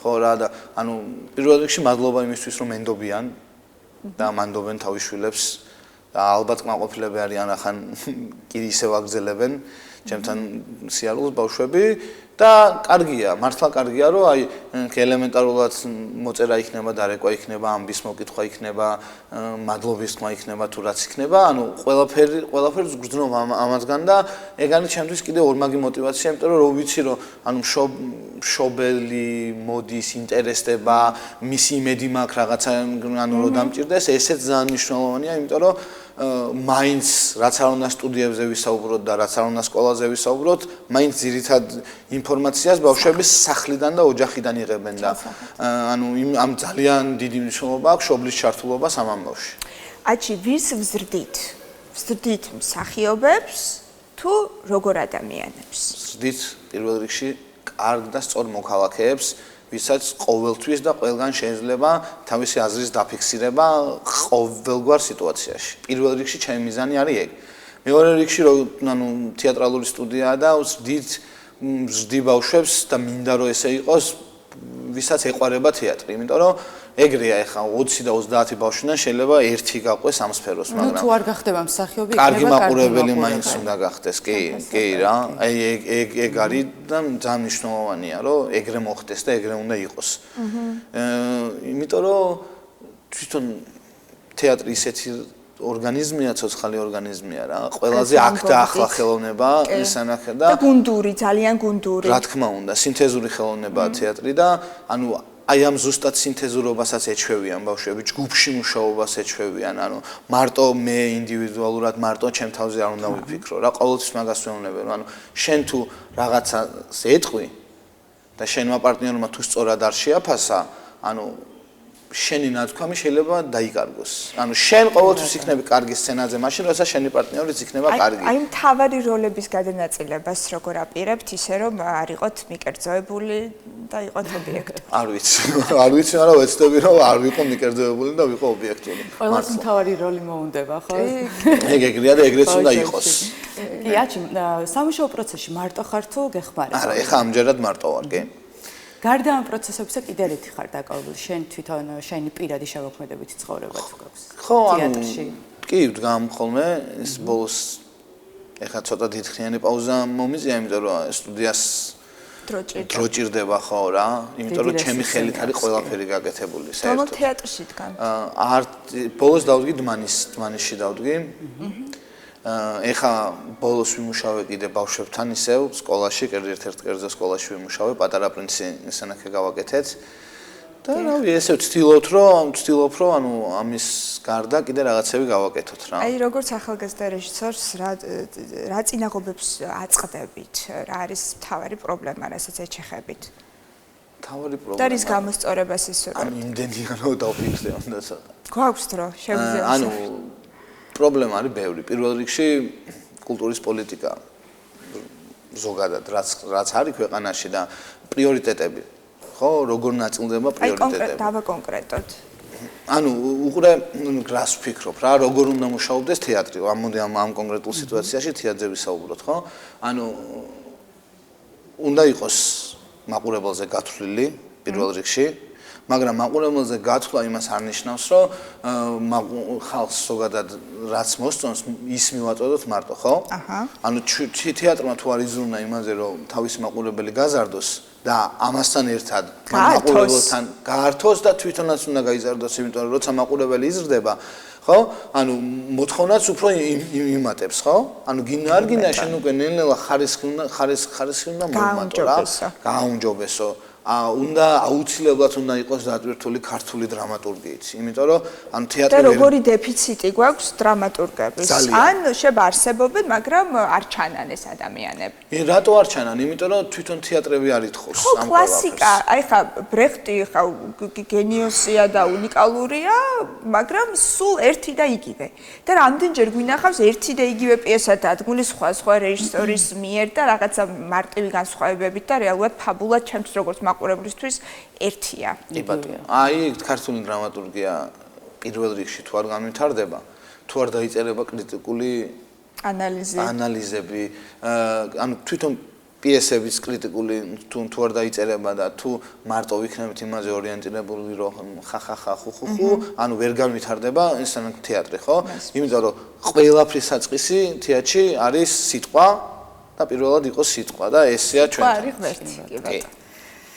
ხო რა და ანუ პირველ რიგში მადლობა იმისთვის, რომ ენდობიან და მანდობენ თავის შვილებს და ალბათ კმაყოფილები არიან ახან კი ისევ აგზელებენ ჩემთან სიარულს ბავშვები და კარგია, მართლა კარგია, რომ აი ელემენტარულად მოწერა იქნება, დარეკვა იქნება, ამბის მოკითხვა იქნება, მადლობის თქმა იქნება, თუ რაც იქნება, ანუ ყველაფერს გრძნობ ამასგან და ეგ არის ჩემთვის კიდე ორმაგი мотиваცია, იმიტომ რომ ვიცი, რომ ანუ მშობელი მოდის, ინტერესდება, მისი იმედი მაქვს რაღაცა ანუ რომ დამჭირდეს, ესეც ძალიან მნიშვნელოვანია, იმიტომ რომ მაინც რაც არ უნდა სტუდიებზე ვისაუბროთ და რაც არ უნდა სკოლაზე ვისაუბროთ, მაინც ძირითად ინფორმაციას ბავშვების სახლიდან და ოჯახიდან იღებენ და ანუ ამ ძალიან დიდი მნიშვნელობა აქვს შობლის ჩართულობას ამ ამბავში. აჩი ვის ვზრდით? ვზრდით მსახიობებს თუ როგორ ადამიანებს? ვზრდით პირველ რიგში კარგ და სწორ მოქალაქეებს, ვისაც ყოველთვის და ყველგან შეიძლება თავისი აზრის დაფიქსირება ყოველგვარ სიტუაციაში. პირველ რიგში ჩემი მიზანი არის ეგ. მეორე რიგში რომ ანუ თეატრალური სტუდიაა და ვზრდი ბავშვებს და მინდა რომ ესე იყოს, ვისაც ეყვარება თეატრი, იმიტომ რომ ეგრეა ახლა 20 და 30 ბავშვიდან შეიძლება ერთი გაყვეს ამ სფეროს, მაგრამ თუ არ გახდება მსახიობი, კარგი მაყურებელი მაინც უნდა გახდეს, კი რა. აი ეგ არის და ძალიან მნიშვნელოვანია, რომ ეგრე მოხდეს და ეგრე უნდა იყოს. იმიტომ რომ თვითონ თეატრი ისეთი ორგანიზმია, ცოცხალი ორგანიზმია რა. ყველაზე აქ და ახლა ხელოვნება ისანახე და გუნდური, ძალიან გუნდური. რა თქმა უნდა, სინთეზური ხელოვნებაა თეატრი და ანუ აი ამ ზუსტად სინთეზურობასაც ეჩვევიან ბავშვები, ჯგუფში მუშაობას ეჩვევიან, ანუ მარტო მე ინდივიდუალურად მარტო ჩემ თავზე არ უნდა ვიფიქრო, რა ყოველთვის მაგას ვეუბნები, ანუ შენ თუ რაღაცას ეტყვი და შენმა პარტნიორმა თუ სწორად არ შეაფასა, ანუ შენი ნათქვამი შეიძლება დაიკარგოს. ანუ შენ ყოველთვის იქნები კარგი სცენაზე, მაშინ როცა შენი პარტნიორიც იქნება კარგი. აი მთავარი როლების გადანაწილებას როგორ აპირებთ, ისე რომ არ იყოთ მიკერძოებული და იყოთ ობიექტური. არ ვიცი, მაგრამ ვეცდები რომ არ ვიყო მიკერძოებული და ვიყო ობიექტური. ყველას მთავარი როლი მოუნდება, ხო? ეგრეა და ეგრეც უნდა იყოს. კი, აჩი, სამუშაო პროცესში მარტო ხარ თუ გეხმარება? არა, ეხლა ამჯერად მარტო ვარ, კი. გარდა ამ პროცესებისა კიდე ერთი ხარ დაკავებული, შენ თვითონ შენი პირადი შემოქმედებითი ცხოვრება თუ გაქვს? ხო, თეატრში. კი, ვდგამ ხოლმე, ეს ბოლოს ეხლა ცოტა დიდხნიანი პაუზა მომიწია, იმიტომ რომ სტუდიას დრო ჭირდება ხო რა, იმიტომ რომ ჩემი ხელით არის ყველაფერი გაკეთებული საერთოდ. რომელ თეატრში დგან? ბოლოს დავდგი დმანისში დავდგი. ეხა ბოლოს ვიმუშავე კიდე ბავშვებთან ისევ სკოლაში, ერთ-ერთ კერძო სკოლაში ვიმუშავე, პატარა პრინცი სანახე გავაკეთეთ. და რავი, ესე ვცდილობ რომ ანუ ამის გარდა კიდე რაღაცები გავაკეთოთ რა. აი როგორც ახალგაზრდა რეჟისორს რა წინაღობებს აწყდებით? რა არის მთავარი პრობლემა, რასაც ეჩეხებით? მთავარი პრობლემა. და რის გამოსწორებას ისურვებთ? ანუ იმდენია რომ დავფიქრდე უნდა ცოტა. გვაქვს დრო, შევიძლია. ანუ პრობლემა არის ბევრი. პირველ რიგში კულტურის პოლიტიკა ზოგადად რაც არის ქვეყანაში და პრიორიტეტები. ხო, როგორ ნაწილდება პრიორიტეტები. აი დავაკონკრეტოთ. ანუ უყურე რას ვფიქრობ რა, როგორ უნდა მუშაობდეს თეატრი. ამ კონკრეტულ სიტუაციაში თეატრზე ვისაუბროთ, ხო? ანუ უნდა იყოს მაყურებელზე გათვლილი პირველ რიგში, მაგრამ მაყურებელზე გათვლა იმას არ ნიშნავს, რომ ხალხს ზოგადად რაც მოსწონს, ის მივაწოდოთ მარტო, ხო? ანუ თეატრმა თუ არ იზრუნა იმაზე, რომ თავისი მაყურებელი გაზარდოს და ამასთან ერთად მაყურებელთან გაართოს და თვითონაც უნდა გაიზარდოს, იმიტომ რომ როცა მაყურებელი იზრდება, ხო? ანუ მოთხოვნაც უფრო იმატებს, ხო? ანუ გინდა არ გინდა შენ უკვე ნელ-ნელა ხარისხი უნდა მომატო რა. გააუმჯობესო. უნდა აუცილებლად უნდა იყოს დატვირთული ქართული დრამატურგიით, იმიტომ რომ ანუ თეატრი და როგორი დეფიციტი გვაქვს დრამატურგების. ან შეიძლება არსებობენ, მაგრამ არ ჩანან ეს ადამიანები. რატო არ ჩანან? იმიტომ რომ თვითონ თეატრები არ ითხოვს ამ კლასიკა, აი ხა ბრეხტი ხა გენიოსია და უნიკალურია, მაგრამ სულ ერთი და იგივე. და რამდენჯერ გვინახავს ერთი და იგივე პიესა დადგმული სხვა რეჟისორის მიერ და რაღაცა მარტივი განსხვავებებით და რეალურად ფაბულად ჩემთვის როგორც მაყურებლისთვის ერთია. აი ქართული დრამატურგია პირველ რიგში თუ არ განვითარდება, თუ არ დაიწერება კრიტიკული ანალიზები, ანუ თვითონ პიესების კრიტიკული თუ არ დაიწერება და თუ მარტო ვიქნებით იმაზე ორიენტირებული რომ ხახახა ხუხუხუ, ანუ ვერ განვითარდება ესენაკ თეატრი, ხო? იმიტომ რომ ყველაფრის საწყისი თეატრში არის სიტყვა და პირველად იყოს სიტყვა და ესეა ჩვენთან. არის ღმერთი, კი ბატონო.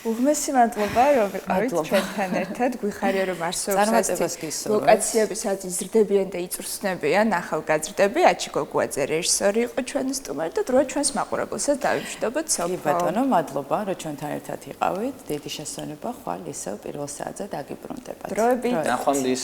უღმესი მადლობა, რომ ვიყავით ჩვენთან ერთად. გვიხარია, რომ არსებობს ლოკაციები, სადაც იზრდებიან და იწვრთნებიან ახალგაზრდები. აჩი გოგუაძე რეჟისორი იყო ჩვენი სტუმარი და დროა ჩვენს მაყურებელსაც დავიმშვიდობოთ სოფო. კი ბატონო, მადლობა, რომ ჩვენთან ერთად იყავით. დიდი შესვენება, ხვალ ისევ პირველ საათზე დაგიბრუნდებათ. დროებით. ნახვამდის.